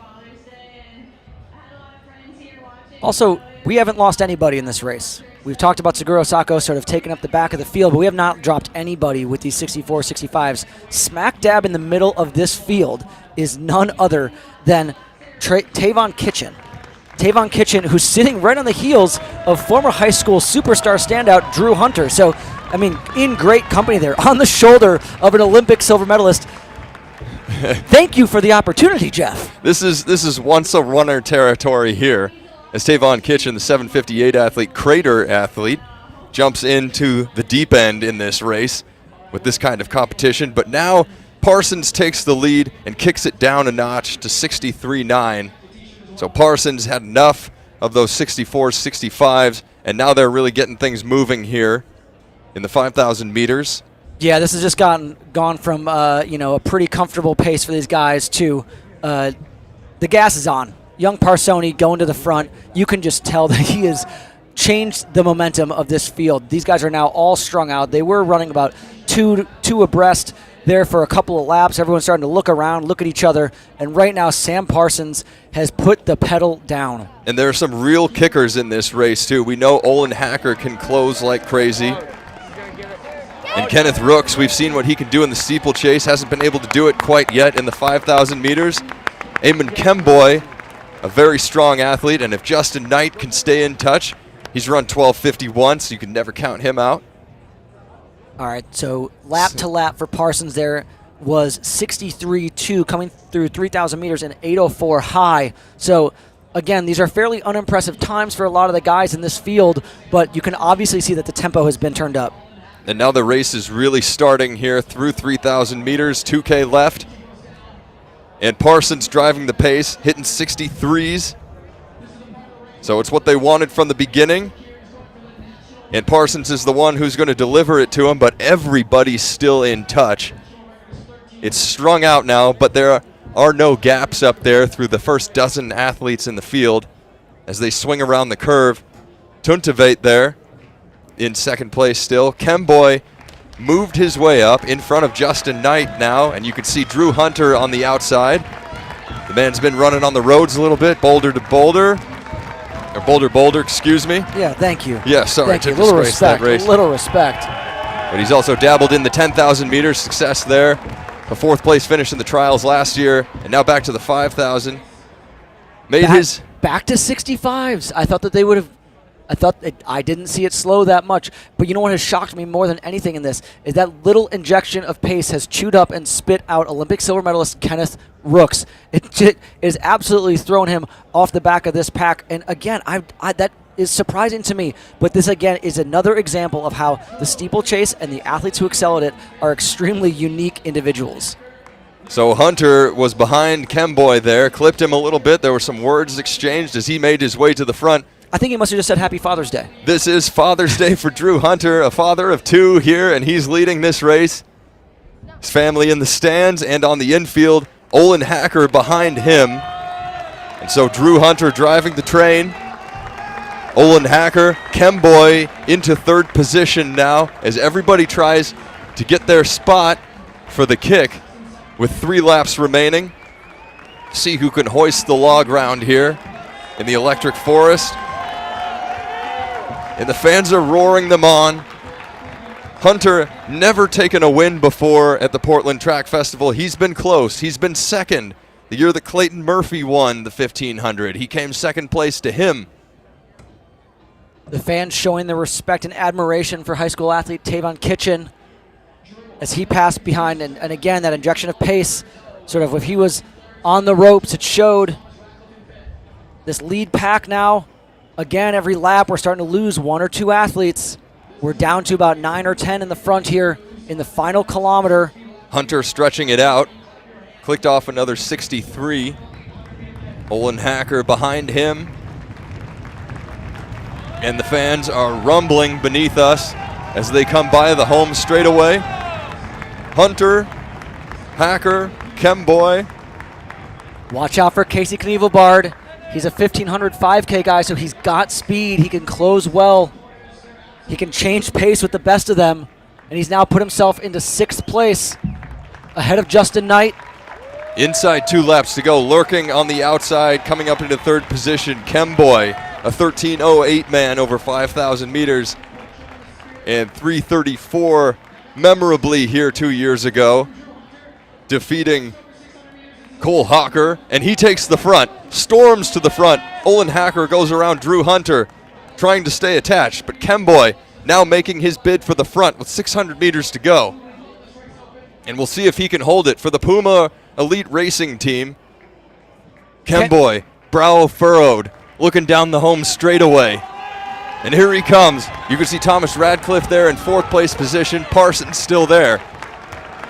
Also, we haven't lost anybody in this race. We've talked about Seguro Sacco sort of taking up the back of the field, but we have not dropped anybody with these 64, 65s. Smack dab in the middle of this field is none other than Tavon Kitchen. Tavon Kitchen, who's sitting right on the heels of former high school superstar standout Drew Hunter. So, I mean, in great company there, on the shoulder of an Olympic silver medalist. Thank you for the opportunity, Jeff. This is once a runner territory here, as Tavon Kitchen, the 758 athlete, Crater athlete, jumps into the deep end in this race with this kind of competition. But now Parsons takes the lead and kicks it down a notch to 63.9. So Parsons had enough of those 64s, 65s, and now they're really getting things moving here in the 5,000 meters. Yeah, this has just gone from a pretty comfortable pace for these guys to the gas is on. Young Parsoni going to the front. You can just tell that he has changed the momentum of this field. These guys are now all strung out. They were running about two abreast there for a couple of laps. Everyone's starting to look around, look at each other, and right now Sam Parsons has put the pedal down. And there are some real kickers in this race too. We know Olin Hacker can close like crazy. And Kenneth Rooks, we've seen what he can do in the steeplechase, hasn't been able to do it quite yet in the 5,000 meters. Eamon Kemboy, a very strong athlete, and if Justin Knight can stay in touch, he's run 12:51, so you can never count him out. All right, so lap to lap for Parsons there was 63.2 coming through 3,000 meters and 8:04 high. So again, these are fairly unimpressive times for a lot of the guys in this field, but you can obviously see that the tempo has been turned up. And now the race is really starting here through 3,000 meters, 2K left. And Parsons driving the pace, hitting 63s. So it's what they wanted from the beginning. And Parsons is the one who's going to deliver it to him, but everybody's still in touch. It's strung out now, but there are no gaps up there through the first dozen athletes in the field as they swing around the curve. Tuntavate there in second place still. Kemboy moved his way up in front of Justin Knight now, and you can see Drew Hunter on the outside. The man's been running on the roads a little bit, boulder to boulder. Or boulder, excuse me. Yeah, thank you. Yeah, sorry thank to you. Little disgrace that respect, race. little respect. But he's also dabbled in the 10,000 meters, success there. A fourth place finish in the trials last year, and now back to the 5,000. Back to 65s. I thought that they would have. I didn't see it slow that much, but you know what has shocked me more than anything in this is that little injection of pace has chewed up and spit out Olympic silver medalist Kenneth Rooks. It is absolutely thrown him off the back of this pack, and again, that is surprising to me, but this again is another example of how the steeplechase and the athletes who excel at it are extremely unique individuals. So Hunter was behind Kemboy there, clipped him a little bit. There were some words exchanged as he made his way to the front. I think he must have just said Happy Father's Day. This is Father's Day for Drew Hunter, a father of two here, and he's leading this race. His family in the stands and on the infield. Olin Hacker behind him. And so Drew Hunter driving the train. Olin Hacker, Kemboy into third position now as everybody tries to get their spot for the kick with 3 laps remaining. See who can hoist the log round here in the Electric Forest. And the fans are roaring them on. Hunter never taken a win before at the Portland Track Festival. He's been close. He's been second the year that Clayton Murphy won the 1500. He came second place to him. The fans showing their respect and admiration for high school athlete Tavon Kitchen as he passed behind. And again, that injection of pace, sort of if he was on the ropes, it showed. This lead pack now, again, every lap we're starting to lose 1 or 2 athletes. We're down to about 9 or 10 in the front here in the final kilometer. Hunter stretching it out. Clicked off another 63. Olin Hacker behind him. And the fans are rumbling beneath us as they come by the home straightaway. Hunter, Hacker, Kemboy. Watch out for Casey Knievel-Bard. He's a 1500 5K guy, so he's got speed. He can close well. He can change pace with the best of them. And he's now put himself into 6th place ahead of Justin Knight. Inside 2 laps to go, lurking on the outside, coming up into 3rd position, Kemboy, a 13:08 man over 5,000 meters, and 3:34 memorably here 2 years ago, defeating Cole Hawker, and he takes the front, storms to the front. Olin Hacker goes around Drew Hunter, trying to stay attached, but Kemboy now making his bid for the front with 600 meters to go. And we'll see if he can hold it for the Puma Elite Racing Team. Kemboy, brow furrowed, looking down the home straightaway. And here he comes. You can see Thomas Radcliffe there in 4th place position. Parsons still there.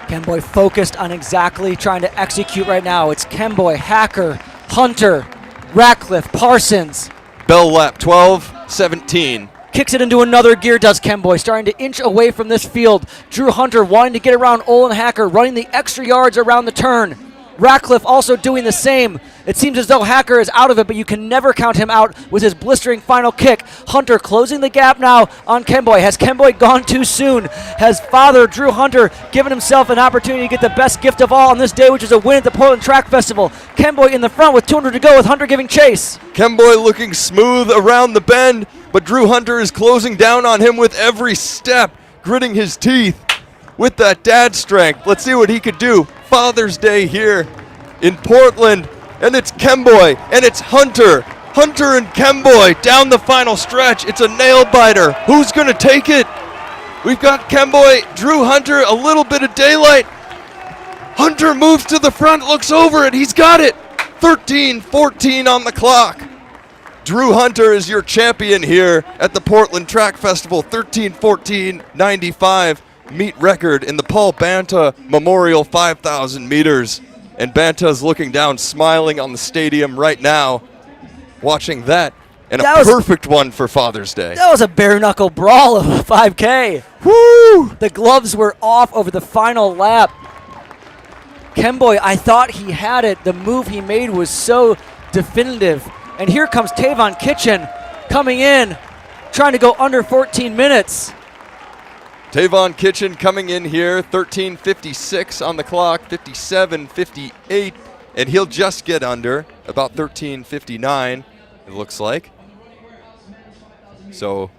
Kemboy focused on exactly trying to execute right now. It's Kemboy, Hacker, Hunter, Radcliffe, Parsons. Bell lap 12:17. Kicks it into another gear, does Kemboy, starting to inch away from this field. Drew Hunter wanting to get around Olin Hacker, running the extra yards around the turn. Radcliffe also doing the same. It seems as though Hacker is out of it, but you can never count him out with his blistering final kick. Hunter closing the gap now on Kemboy. Has Kemboy gone too soon? Has father Drew Hunter given himself an opportunity to get the best gift of all on this day, which is a win at the Portland Track Festival? Kemboy in the front with 200 to go with Hunter giving chase. Kemboy looking smooth around the bend, but Drew Hunter is closing down on him with every step, gritting his teeth with that dad strength. Let's see what he could do. Father's Day here in Portland, and it's Kemboy, and it's Hunter. Hunter and Kemboy down the final stretch. It's a nail biter. Who's going to take it? We've got Kemboy, Drew Hunter, a little bit of daylight. Hunter moves to the front, looks over it. He's got it. 13:14 on the clock. Drew Hunter is your champion here at the Portland Track Festival. 13:14.95 meet record in the Paul Banta Memorial 5,000 meters. And Banta's looking down, smiling on the stadium right now, watching that. And a perfect one for Father's Day. That was a bare-knuckle brawl of a 5K. Woo! The gloves were off over the final lap. Kemboy, I thought he had it. The move he made was so definitive. And here comes Tavon Kitchen coming in, trying to go under 14 minutes. Tavon Kitchen coming in here, 13:56 on the clock, 57:58, and he'll just get under, about 13:59, it looks like. So,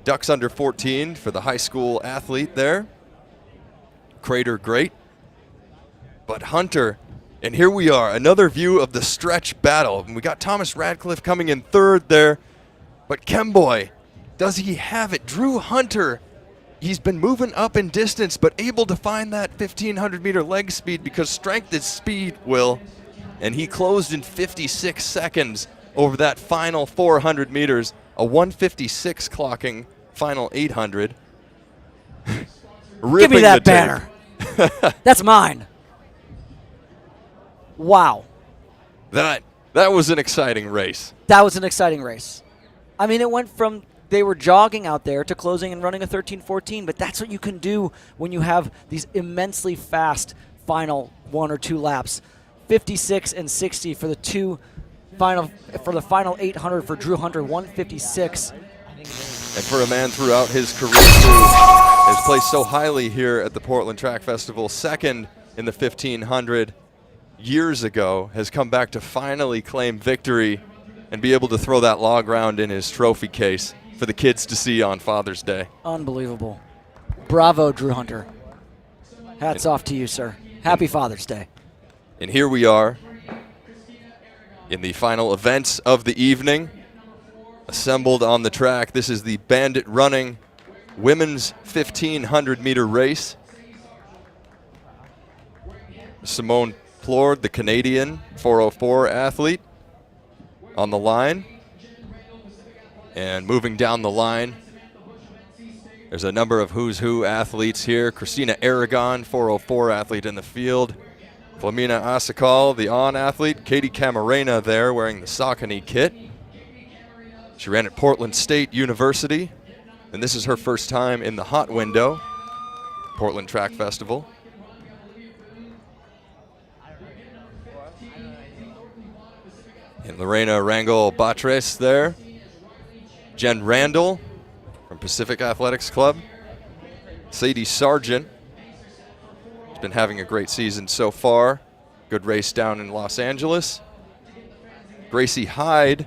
ducks under 14 for the high school athlete there. Crater great. But Hunter, and here we are, another view of the stretch battle. And we got Thomas Radcliffe coming in 3rd there, but Kemboy, does he have it? Drew Hunter, he's been moving up in distance, but able to find that 1,500 meter leg speed because strength is speed, Will. And he closed in 56 seconds over that final 400 meters, a 1:56 clocking final 800. Give me that banner. That's mine. Wow. That was an exciting race. That was an exciting race. I mean, it went from They were jogging out there to closing and running a 13:14, but that's what you can do when you have these immensely fast final 1 or 2 laps. 56 and 60 for the final 800 for Drew Hunter, 156. And for a man throughout his career who has placed so highly here at the Portland Track Festival, second in the 1500 years ago, has come back to finally claim victory and be able to throw that log round in his trophy case for the kids to see on Father's Day. Unbelievable. Bravo, Drew Hunter. Hats off to you, sir. Happy Father's Day. And here we are in the final events of the evening. Assembled on the track, this is the Bandit Running Women's 1500 meter race. Simone Plord, the Canadian 404 athlete, on the line. And moving down the line, there's a number of who's who athletes here. Christina Aragon, 404 athlete in the field. Flamina Asakal, the on athlete. Katie Camarena there wearing the Saucony kit. She ran at Portland State University, and this is her first time in the hot window, Portland Track Festival. And Lorena Rangel Batres there. Jen Randall from Pacific Athletics Club. Sadie Sargent has been having a great season so far. Good race down in Los Angeles. Gracie Hyde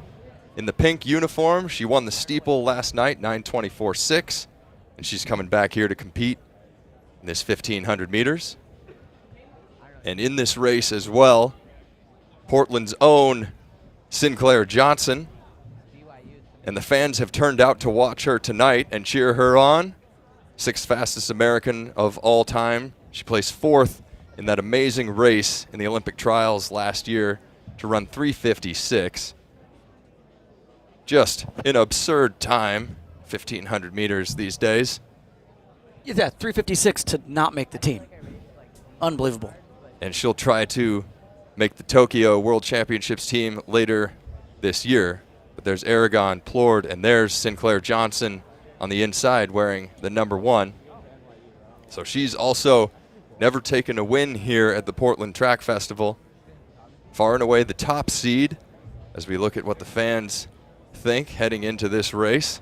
in the pink uniform. She won the steeple last night, 9:24.6, and she's coming back here to compete in this 1500 meters. And in this race as well, Portland's own Sinclair Johnson. And the fans have turned out to watch her tonight and cheer her on. 6th fastest American of all time. She placed 4th in that amazing race in the Olympic trials last year to run 3:56. Just an absurd time, 1500 meters these days. Yeah, 3:56 to not make the team. Unbelievable. And she'll try to make the Tokyo World Championships team later this year. But there's Aragon, Plord, and there's Sinclair Johnson on the inside wearing the number 1. So she's also never taken a win here at the Portland Track Festival. Far and away the top seed as we look at what the fans think heading into this race.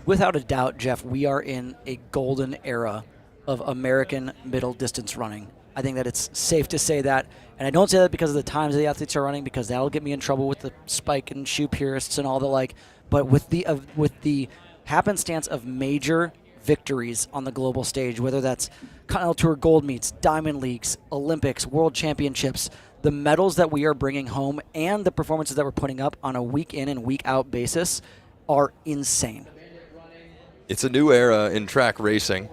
Without a doubt, Jeff, we are in a golden era of American middle distance running. I think that it's safe to say that. And I don't say that because of the times the athletes are running, because that'll get me in trouble with the spike and shoe purists and all the like. But with the happenstance of major victories on the global stage, whether that's Continental Tour Gold Meets, Diamond Leagues, Olympics, World Championships, the medals that we are bringing home and the performances that we're putting up on a week in and week out basis are insane. It's a new era in track racing.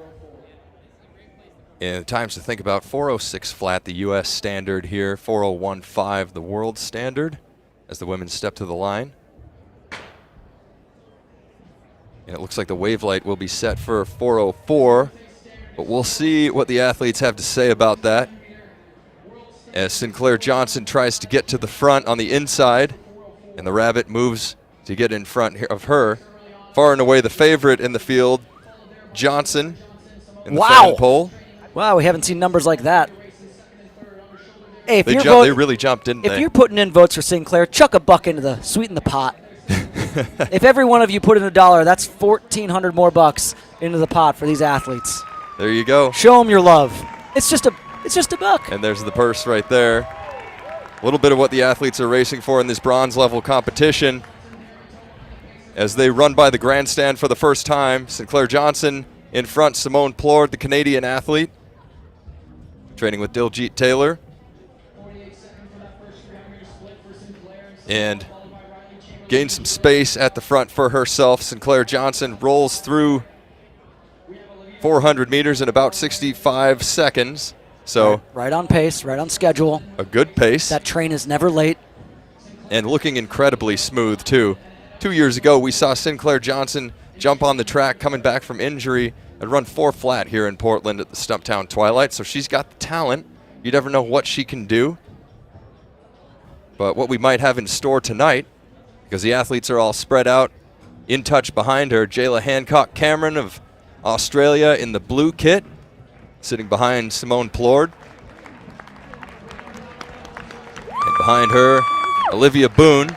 And times to think about: 4:06 flat, the U.S. standard here, 4:01.5, the world standard, as the women step to the line. And it looks like the wave light will be set for 4:04, but we'll see what the athletes have to say about that. As Sinclair Johnson tries to get to the front on the inside, and the Rabbit moves to get in front of her. Far and away the favorite in the field, Johnson in the fan pole. Wow, we haven't seen numbers like that. Hey, if they really jumped, didn't they? If you're putting in votes for Sinclair, chuck a buck into the sweeten the pot. If every one of you put in $1, that's 1,400 more bucks into the pot for these athletes. There you go. Show them your love. It's just a buck. And there's the purse right there. A little bit of what the athletes are racing for in this bronze level competition. As they run by the grandstand for the first time, Sinclair Johnson in front, Simone Plord, the Canadian athlete, training with Diljit Taylor. And gained some space at the front for herself. Sinclair Johnson rolls through 400 meters in about 65 seconds. So right on pace, right on schedule. A good pace. That train is never late. And looking incredibly smooth, too. 2 years ago, we saw Sinclair Johnson jump on the track coming back from injury and run 4 flat here in Portland at the Stumptown Twilight. So she's got the talent. You never know what she can do. But what we might have in store tonight, because the athletes are all spread out In touch behind her, Jayla Hancock Cameron of Australia in the blue kit, sitting behind Simone Plord. And behind her, Olivia Boone.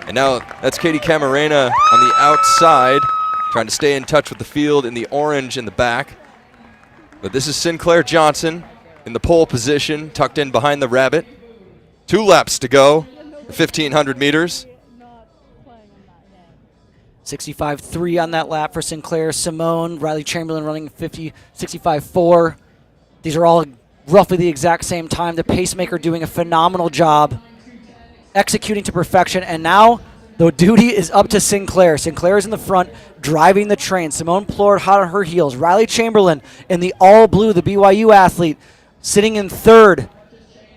And now that's Katie Camarena on the outside, trying to stay in touch with the field in the orange in the back. But this is Sinclair Johnson in the pole position, tucked in behind the rabbit. 2 laps to go, 1,500 meters. 65.3 on that lap for Sinclair. Simone, Riley Chamberlain running 65.4. These are all roughly the exact same time. The pacemaker doing a phenomenal job, executing to perfection. And now the duty is up to Sinclair. Sinclair is in the front, driving the train. Simone Plord hot on her heels. Riley Chamberlain in the all blue, the BYU athlete, sitting in third.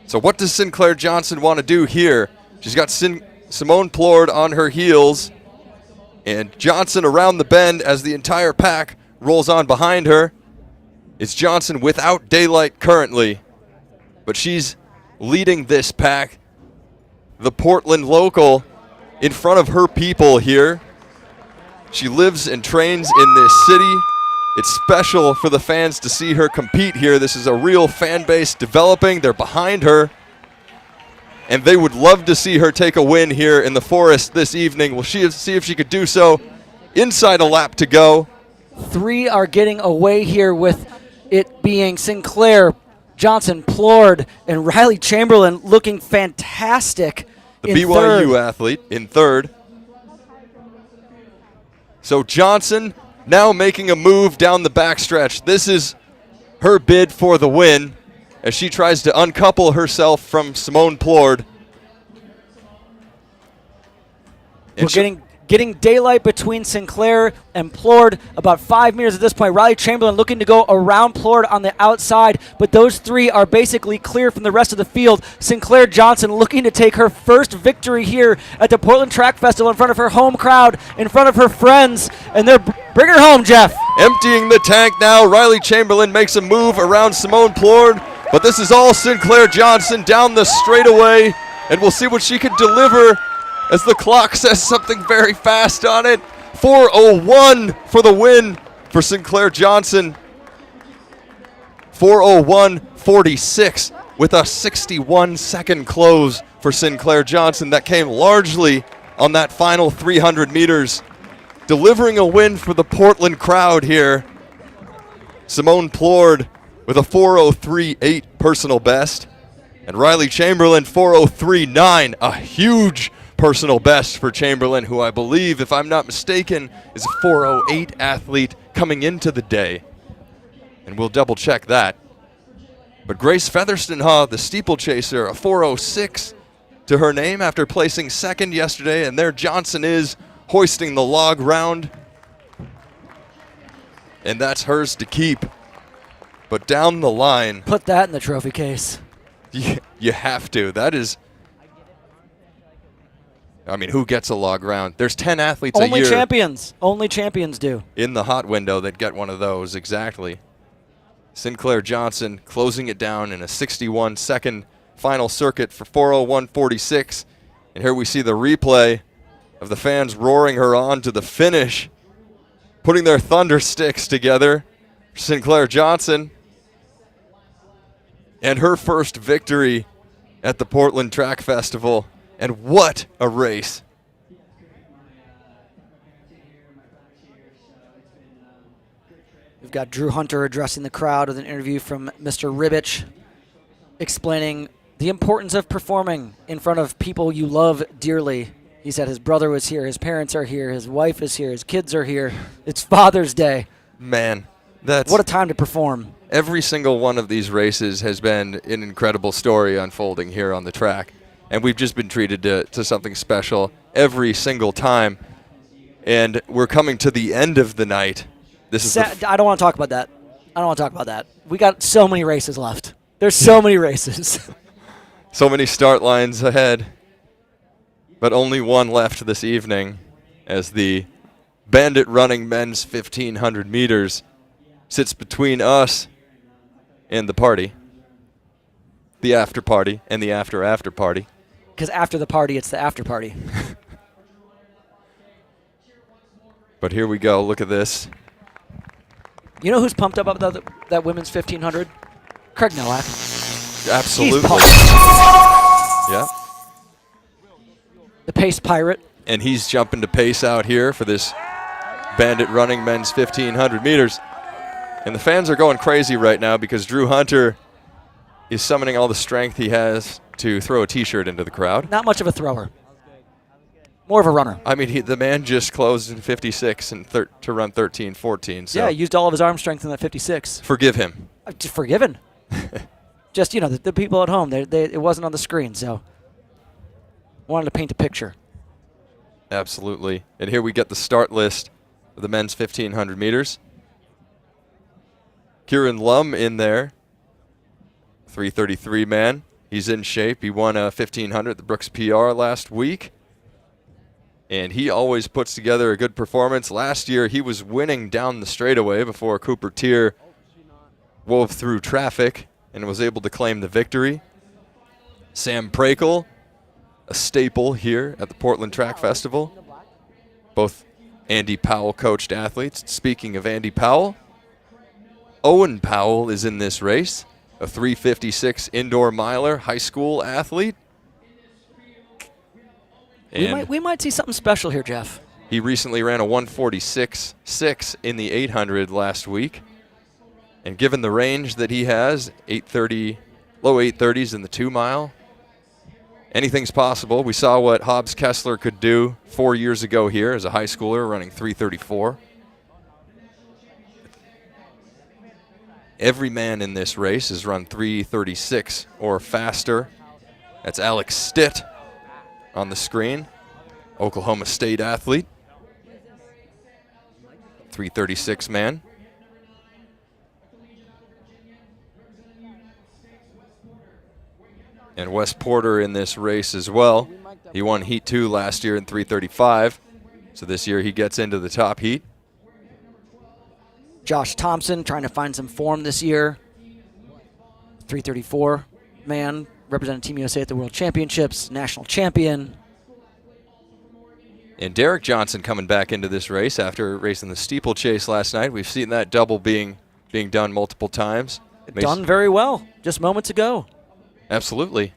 So what does Sinclair Johnson want to do here? She's got Simone Plord on her heels, and Johnson around the bend as the entire pack rolls on behind her. It's Johnson without daylight currently, but she's leading this pack. The Portland local in front of her people here. She lives and trains in this city. It's special for the fans to see her compete here. This is a real fan base developing. They're behind her, and they would love to see her take a win here in the Forest this evening. We'll see if she could do so. Inside a lap to go. 3 are getting away here, with it being Sinclair, Johnson, Plord, and Riley Chamberlain looking fantastic. The BYU athlete in third. So Johnson now making a move down the backstretch. This is her bid for the win as she tries to uncouple herself from Simone Plord. We're getting daylight between Sinclair and Plord, about 5 meters at this point. Riley Chamberlain looking to go around Plord on the outside, but those 3 are basically clear from the rest of the field. Sinclair Johnson looking to take her first victory here at the Portland Track Festival in front of her home crowd, in front of her friends, and they're bringing her home, Jeff. Emptying the tank now. Riley Chamberlain makes a move around Simone Plord, but this is all Sinclair Johnson down the straightaway, and we'll see what she can deliver as the clock says something very fast on it. 4:01 for the win for Sinclair Johnson. 4:01.46 with a 61-second close for Sinclair Johnson. That came largely on that final 300 meters. Delivering a win for the Portland crowd here. Simone Plord with a 4:03.8 personal best. And Riley Chamberlain 4:03.9, a huge personal best for Chamberlain, who I believe, if I'm not mistaken, is a 4:08 athlete coming into the day. And we'll double check that. But Grace Featherston-Ha, the steeplechaser, a 4:06 to her name after placing second yesterday, and there Johnson is hoisting the log round. And that's hers to keep. But down the line, put that in the trophy case. You have to. That is, I mean, who gets a log round? There's 10 athletes a year. Only champions do. In the hot window that get one of those, exactly. Sinclair Johnson closing it down in a 61-second final circuit for 4:01.46. And here we see the replay of the fans roaring her on to the finish, putting their thunder sticks together. Sinclair Johnson, and her first victory at the Portland Track Festival. And what a race. We've got Drew Hunter addressing the crowd with an interview from Mr. Ribich, explaining the importance of performing in front of people you love dearly. He said his brother was here, his parents are here, his wife is here, his kids are here. It's Father's Day. Man, that's what a time to perform. Every single one of these races has been an incredible story unfolding here on the track. And we've just been treated to something special every single time. And we're coming to the end of the night. This is I don't want to talk about that. We got so many races left. There's so many races. So many start lines ahead. But only one left this evening as the Bandit Running men's 1,500 meters sits between us and the party. The after party and the after party. Because after the party, it's the after party. But here we go. Look at this. You know who's pumped up about that women's 1500? Craig Nowak. Absolutely. He's pumped. Yeah. The pace pirate. And he's jumping to pace out here for this Bandit running men's 1500 meters. And the fans are going crazy right now because Drew Hunter is summoning all the strength he has to throw a T-shirt into the crowd. Not much of a thrower. More of a runner. I mean, the man just closed in 56 and to run 13:14. So yeah, he used all of his arm strength in that 56. forgive him. Just forgiven. Just, you know, the people at home, it wasn't on the screen, so wanted to paint a picture. Absolutely. And here we get the start list of the men's 1500 meters. Kieran Lum in there, 3:33 man. He's in shape. He won a 1500 at the Brooks PR last week. And he always puts together a good performance. Last year, he was winning down the straightaway before Cooper Tier wove through traffic and was able to claim the victory. Sam Prakel, a staple here at the Portland Track Festival. Both Andy Powell coached athletes. Speaking of Andy Powell, Owen Powell is in this race, a 3:56 indoor miler, high school athlete. We might see something special here, Jeff. He recently ran a 1:46.6 in the 800 last week. And given the range that he has, 8:30, low 8:30s in the 2 mile, anything's possible. We saw what Hobbs Kessler could do 4 years ago here as a high schooler running 3:34. Every man in this race has run 3:36 or faster. That's Alex Stitt on the screen, Oklahoma State athlete, 3:36 man. And Wes Porter in this race as well. He won Heat 2 last year in 3:35, so this year he gets into the top heat. Josh Thompson trying to find some form this year. 3:34 man, represented Team USA at the World Championships, national champion. And Derek Johnson coming back into this race after racing the steeplechase last night. We've seen that double being done multiple times. Done very well just moments ago. Absolutely.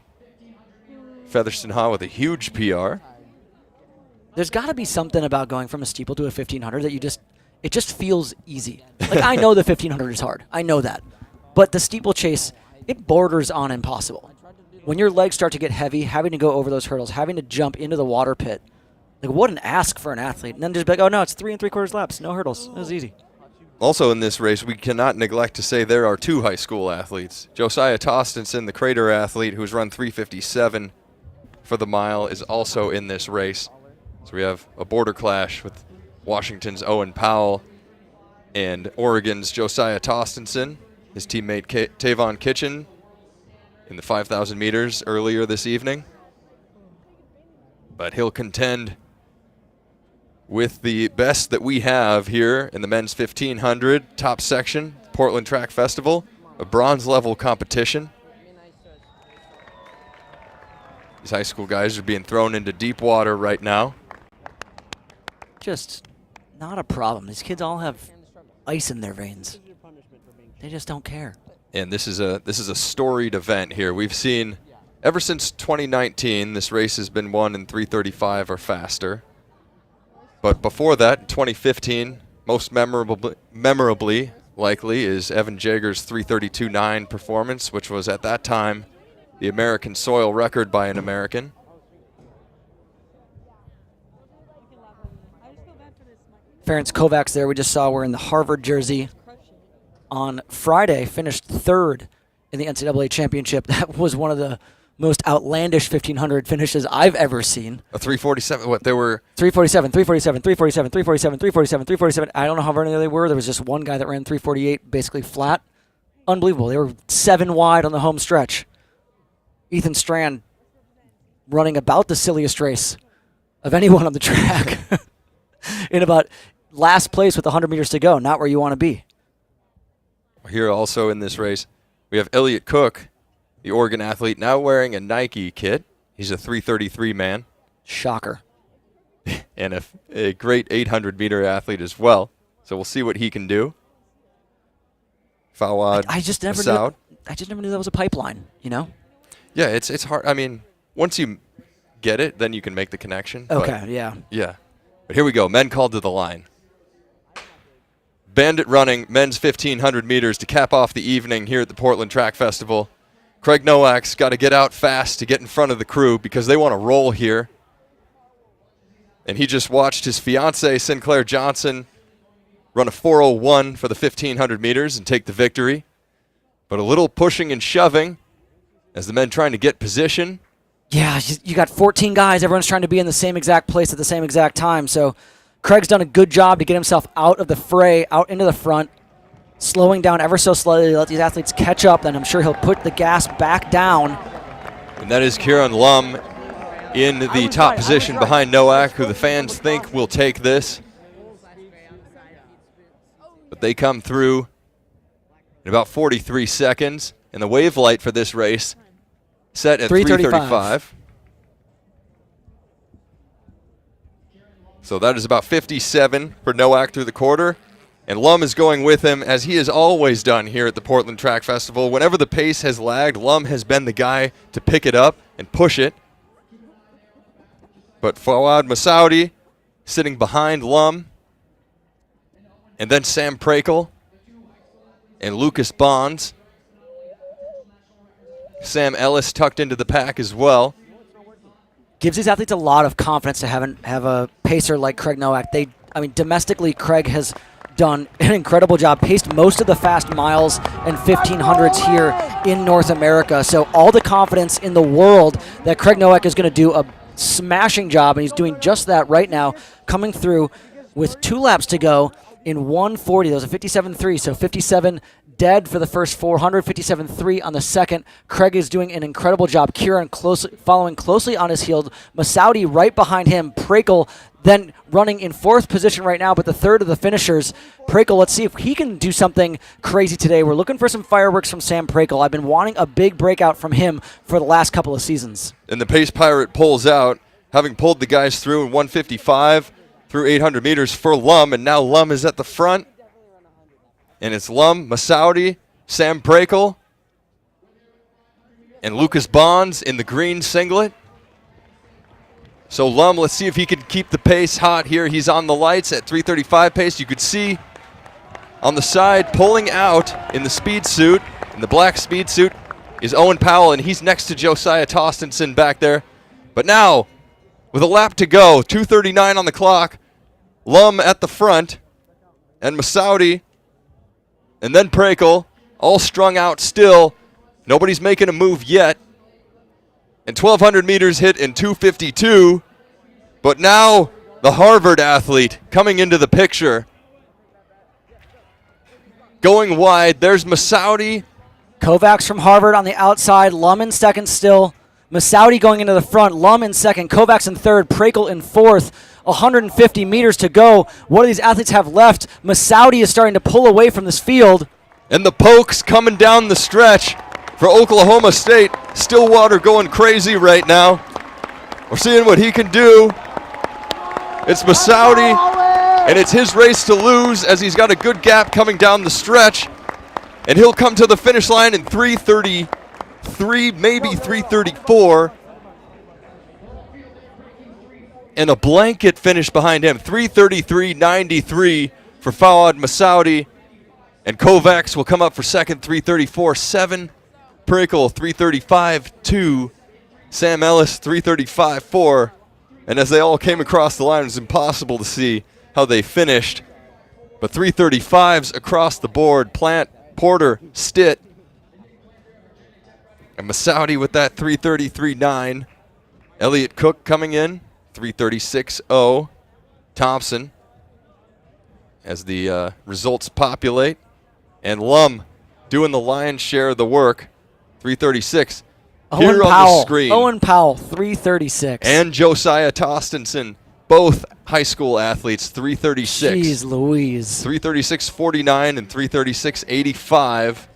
Featherston Ha with a huge PR. There's got to be something about going from a steeple to a 1500 that it just feels easy. Like, I know the 1500 is hard. I know that. But the steeplechase, it borders on impossible. When your legs start to get heavy, having to go over those hurdles, having to jump into the water pit, like, what an ask for an athlete. And then just be like, oh, no, it's 3 3/4 laps. No hurdles. It was easy. Also in this race, we cannot neglect to say there are 2 high school athletes. Josiah Tostenson, the Crater athlete, who's run 3:57 for the mile, is also in this race. So we have a border clash with Washington's Owen Powell and Oregon's Josiah Tostenson, his teammate Tavon Kitchen in the 5,000 meters earlier this evening. But he'll contend with the best that we have here in the men's 1500 top section, Portland Track Festival, a bronze level competition. These high school guys are being thrown into deep water right now. Just not a problem. These kids all have ice in their veins. They just don't care. And this is a storied event here. We've seen ever since 2019, this race has been won in 3:35 or faster. But before that, 2015, most memorably likely is Evan Jager's 3:32.9 performance, which was at that time the American soil record by an American. Ferenc Kovacs there, we just saw, we're in the Harvard jersey. On Friday, finished 3rd in the NCAA championship. That was one of the most outlandish 1500 finishes I've ever seen. A 3:47, what, there were? 3:47, 3:47, 3:47, 3:47, 3:47, 3:47. I don't know how many they were. There was just one guy that ran 3:48 basically flat. Unbelievable. They were 7 wide on the home stretch. Ethan Strand running about the silliest race of anyone on the track. In about last place with 100 meters to go, not where you want to be. Here also in this race, we have Elliott Cook, the Oregon athlete, now wearing a Nike kit. He's a 3:33 man. Shocker. and a great 800-meter athlete as well. So we'll see what he can do. Fawad I just never Massoud. knew that was a pipeline, you know? Yeah, it's hard. I mean, once you get it, then you can make the connection. Okay, yeah. Yeah. But here we go. Men called to the line. Bandit running, men's 1,500 meters to cap off the evening here at the Portland Track Festival. Craig Nowak's got to get out fast to get in front of the crew because they want to roll here. And he just watched his fiancée, Sinclair Johnson, run a 4:01 for the 1,500 meters and take the victory. But a little pushing and shoving as the men trying to get position. Yeah, you got 14 guys. Everyone's trying to be in the same exact place at the same exact time. So Craig's done a good job to get himself out of the fray, out into the front, slowing down ever so slightly, let these athletes catch up. Then I'm sure he'll put the gas back down. And that is Kieran Lum in the top position behind Nowak, who the fans think will take this. But they come through in about 43 seconds. And the wave light for this race set at 3:35. So that is about 57 for Nowak through the quarter. And Lum is going with him, as he has always done here at the Portland Track Festival. Whenever the pace has lagged, Lum has been the guy to pick it up and push it. But Fawad Massoud sitting behind Lum. And then Sam Prakel and Lucas Bonds. Sam Ellis tucked into the pack as well. Gives these athletes a lot of confidence to have a pacer like Craig Nowak. Domestically, Craig has done an incredible job. Paced most of the fast miles and 1500s here in North America. So all the confidence in the world that Craig Nowak is going to do a smashing job, and he's doing just that right now, coming through with 2 laps to go in 1:40. That was a 57.3, so 57 dead for the first 400, 57.3 on the second. Craig is doing an incredible job. Kieran following closely on his heels. Massoud right behind him. Prakel then running in 4th position right now, but the third of the finishers. Prakel, let's see if he can do something crazy today. We're looking for some fireworks from Sam Prakel. I've been wanting a big breakout from him for the last couple of seasons. And the Pace Pirate pulls out, having pulled the guys through in 1:55 through 800 meters for Lum, and now Lum is at the front. And it's Lum, Massoud, Sam Prakel, and Lucas Bonds in the green singlet. So Lum, let's see if he can keep the pace hot here. He's on the lights at 3:35 pace. You could see on the side pulling out in the speed suit, in the black speed suit, is Owen Powell, and he's next to Josiah Tostenson back there. But now, with a lap to go, 2:39 on the clock, Lum at the front, and Massoud, and then Prakel, all strung out still. Nobody's making a move yet. And 1,200 meters hit in 2:52. But now the Harvard athlete coming into the picture. Going wide, there's Massoud. Kovacs from Harvard on the outside. Lum in second still. Massoud going into the front. Lum in second. Kovacs in third. Prakel in 4th. 150 meters to go. What do these athletes have left? Massoud is starting to pull away from this field. And the Pokes coming down the stretch for Oklahoma State. Stillwater going crazy right now. We're seeing what he can do. It's Massoud, and it's his race to lose as he's got a good gap coming down the stretch. And he'll come to the finish line in 3:33, maybe 3:34. And a blanket finish behind him. 3:33.93 for Fawad Massoud. And Kovacs will come up for second, 3:34.7. Prakel, 3:35.2. Sam Ellis, 3:35.4. And as they all came across the line, it was impossible to see how they finished. But 3:35s across the board. Plant, Porter, Stitt. And Massoud with that 3:33.9. Elliott Cook coming in. 3:36.0. Thompson as the results populate. And Lum doing the lion's share of the work. 3:36. Here on the screen. Owen Powell, 3:36. And Josiah Tostenson, both high school athletes, 3:36. Jeez Louise. 3:36.49 and 3:36.85.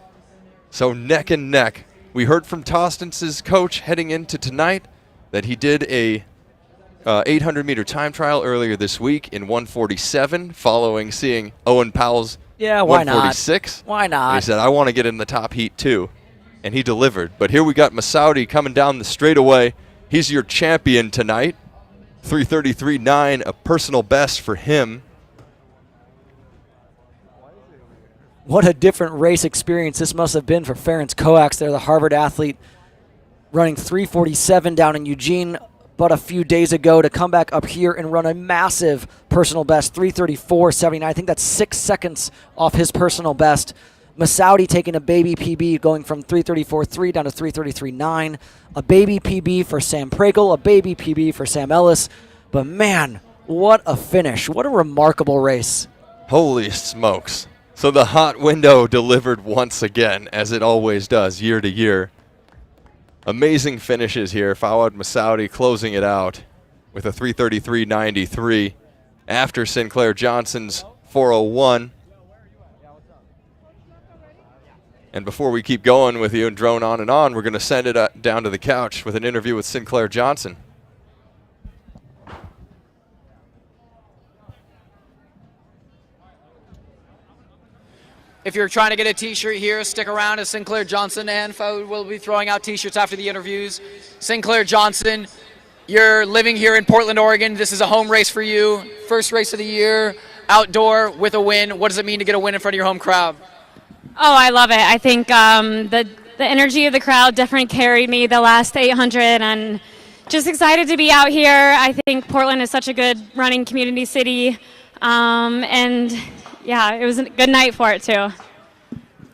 So neck and neck. We heard from Tostenson's coach heading into tonight that he did a 800-meter time trial earlier this week in 1:47, following seeing Owen Powell's Yeah, why not? 1:46. Why not? And he said, I want to get in the top heat too. And he delivered. But here we got Masaudi coming down the straightaway. He's your champion tonight. 3:33.9, a personal best for him. What a different race experience this must have been for Ferenc Coax there, the Harvard athlete, running 3:47 down in Eugene but a few days ago to come back up here and run a massive personal best, 3:34.79. I think that's 6 seconds off his personal best. Masaudi taking a baby PB, going from 3:34.3 down to 3:33.9. A baby PB for Sam Pregel, a baby PB for Sam Ellis. But man, what a finish. What a remarkable race. Holy smokes. So the hot window delivered once again, as it always does year to year. Amazing finishes here. Fawad Masaudi closing it out with a 3:33.93 after Sinclair Johnson's 4:01. And before we keep going with you and drone on and on, we're going to send it down to the couch with an interview with Sinclair Johnson. If you're trying to get a t-shirt here, stick around as Sinclair Johnson and Fawad will be throwing out t-shirts after the interviews. Sinclair Johnson, you're living here in Portland, Oregon. This is a home race for you. First race of the year, outdoor with a win. What does it mean to get a win in front of your home crowd? Oh, I love it. I think the energy of the crowd definitely carried me the last 800, and just excited to be out here. I think Portland is such a good running community city, and yeah, it was a good night for it too.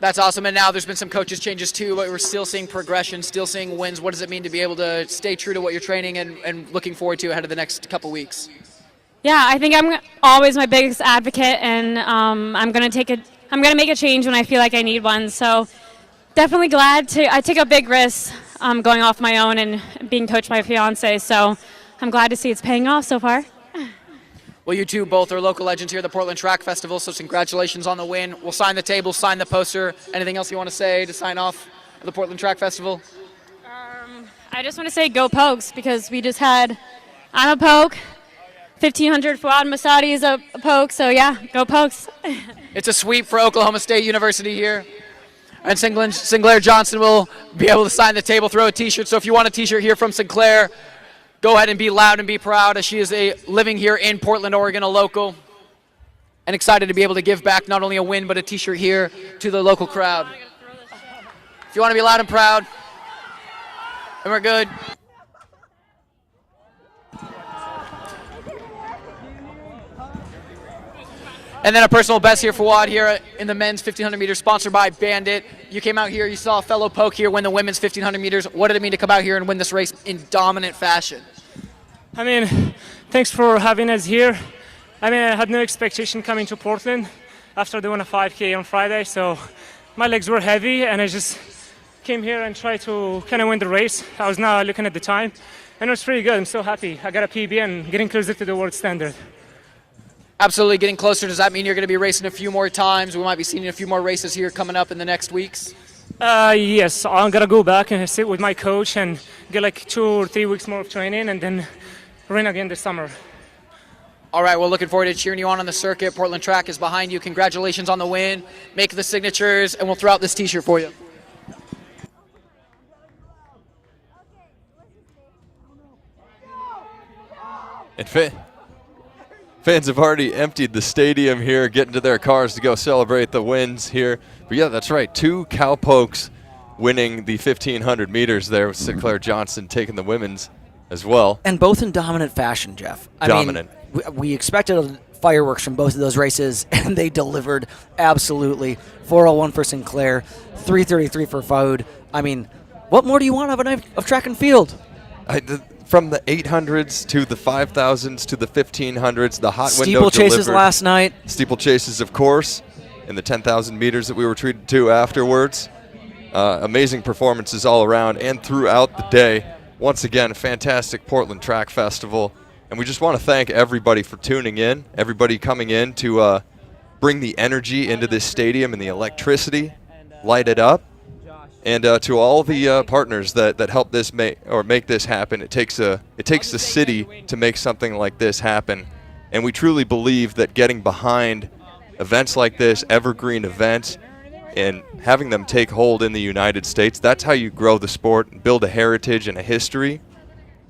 That's awesome. And now there's been some coaches changes too, but we're still seeing progression, still seeing wins. What does it mean to be able to stay true to what you're training and looking forward to ahead of the next couple weeks? Yeah, I think I'm always my biggest advocate, and I'm gonna make a change when I feel like I need one. So definitely glad I take a big risk going off my own and being coached by my fiance. So I'm glad to see it's paying off so far. Well, you two both are local legends here at the Portland Track Festival, so congratulations on the win. We'll sign the table, sign the poster. Anything else you want to say to sign off at the Portland Track Festival? I just want to say go Pokes, because we just had, I'm a Poke, 1,500 Fawad Masaudi is a Poke, so yeah, go Pokes. It's a sweep for Oklahoma State University here. And Sinclair Johnson will be able to sign the table, throw a t-shirt. So if you want a t-shirt here from Sinclair, go ahead and be loud and be proud, as she is living here in Portland, Oregon, a local, and excited to be able to give back not only a win but a t-shirt here to the local crowd. If you want to be loud and proud, and we're good. And then a personal best here for Fawad here in the men's 1,500 meters, sponsored by Bandit. You came out here, you saw a fellow Poke here win the women's 1,500 meters. What did it mean to come out here and win this race in dominant fashion? I mean, thanks for having us here. I mean, I had no expectation coming to Portland after doing a 5K on Friday, so my legs were heavy, and I just came here and tried to kind of win the race. I was now looking at the time, and it was pretty good. I'm so happy. I got a PB and getting closer to the world standard. Absolutely getting closer. Does that mean you're going to be racing a few more times? We might be seeing a few more races here coming up in the next weeks? Yes, I'm going to go back and sit with my coach and get like 2 or 3 weeks more of training, and then run again this summer. All right, well, looking forward to cheering you on the circuit. Portland Track is behind you. Congratulations on the win. Make the signatures, and we'll throw out this t-shirt for you. And fans have already emptied the stadium here, getting to their cars to go celebrate the wins here. But yeah, that's right. 2 Cowpokes winning the 1,500 meters there, with Sinclair Johnson taking the women's as well. And both in dominant fashion, Jeff. Dominant. I mean, we expected fireworks from both of those races, and they delivered absolutely. 4:01 for Sinclair, 3:33 for Fawad. I mean, what more do you want of a night of track and field? From the 800s to the 5,000s to the 1,500s, the hot window Steeplechases last night. Steeplechases, of course, and the 10,000 meters that we were treated to afterwards. Amazing performances all around and throughout the day. Once again, a fantastic Portland Track Festival. And we just want to thank everybody for tuning in, everybody coming in to bring the energy into this stadium and the electricity, light it up. And to all the partners that help this make this happen. It takes the city to make something like this happen. And we truly believe that getting behind events like this, evergreen events, and having them take hold in the United States, that's how you grow the sport and build a heritage and a history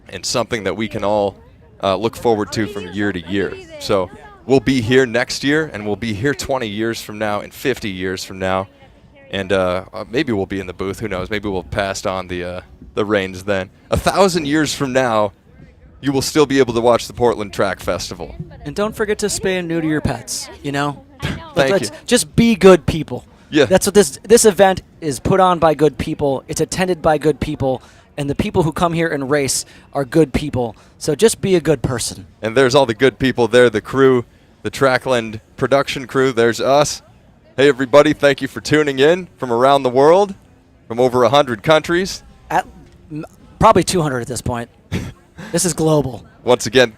and something that we can all look forward to from year to year. So we'll be here next year, and we'll be here 20 years from now and 50 years from now. And maybe we'll be in the booth. Who knows? Maybe we'll pass on the reins then. 1,000 years from now, you will still be able to watch the Portland Track Festival. And don't forget to spay and neuter your pets, you know? Thank you. Just be good people. Yeah. That's what this event is put on by good people. It's attended by good people. And the people who come here and race are good people. So just be a good person. And there's all the good people there, the crew, the Trackland production crew. There's us. Hey, everybody, thank you for tuning in from around the world, from over 100 countries. Probably 200 at this point. This is global. Once again,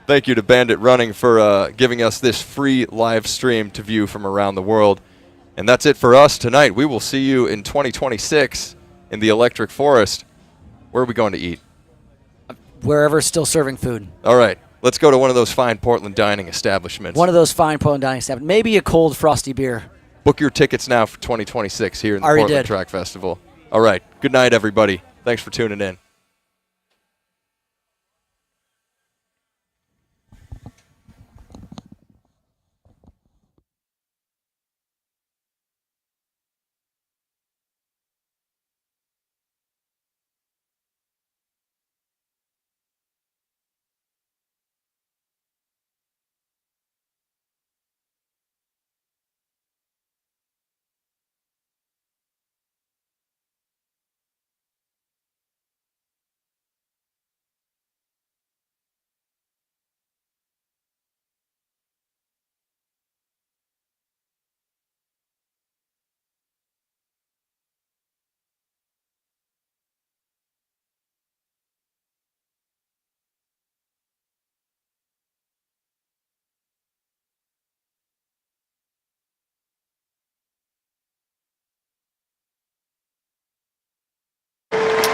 thank you to Bandit Running for giving us this free live stream to view from around the world. And that's it for us tonight. We will see you in 2026 in the Electric Forest. Where are we going to eat? Wherever still serving food. All right. Let's go to one of those fine Portland dining establishments. One of those fine Portland dining establishments. Maybe a cold, frosty beer. Book your tickets now for 2026 here in the Portland Track Festival. All right. Good night, everybody. Thanks for tuning in.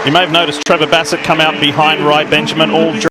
You may have noticed Trevor Bassett come out behind Rai Benjamin all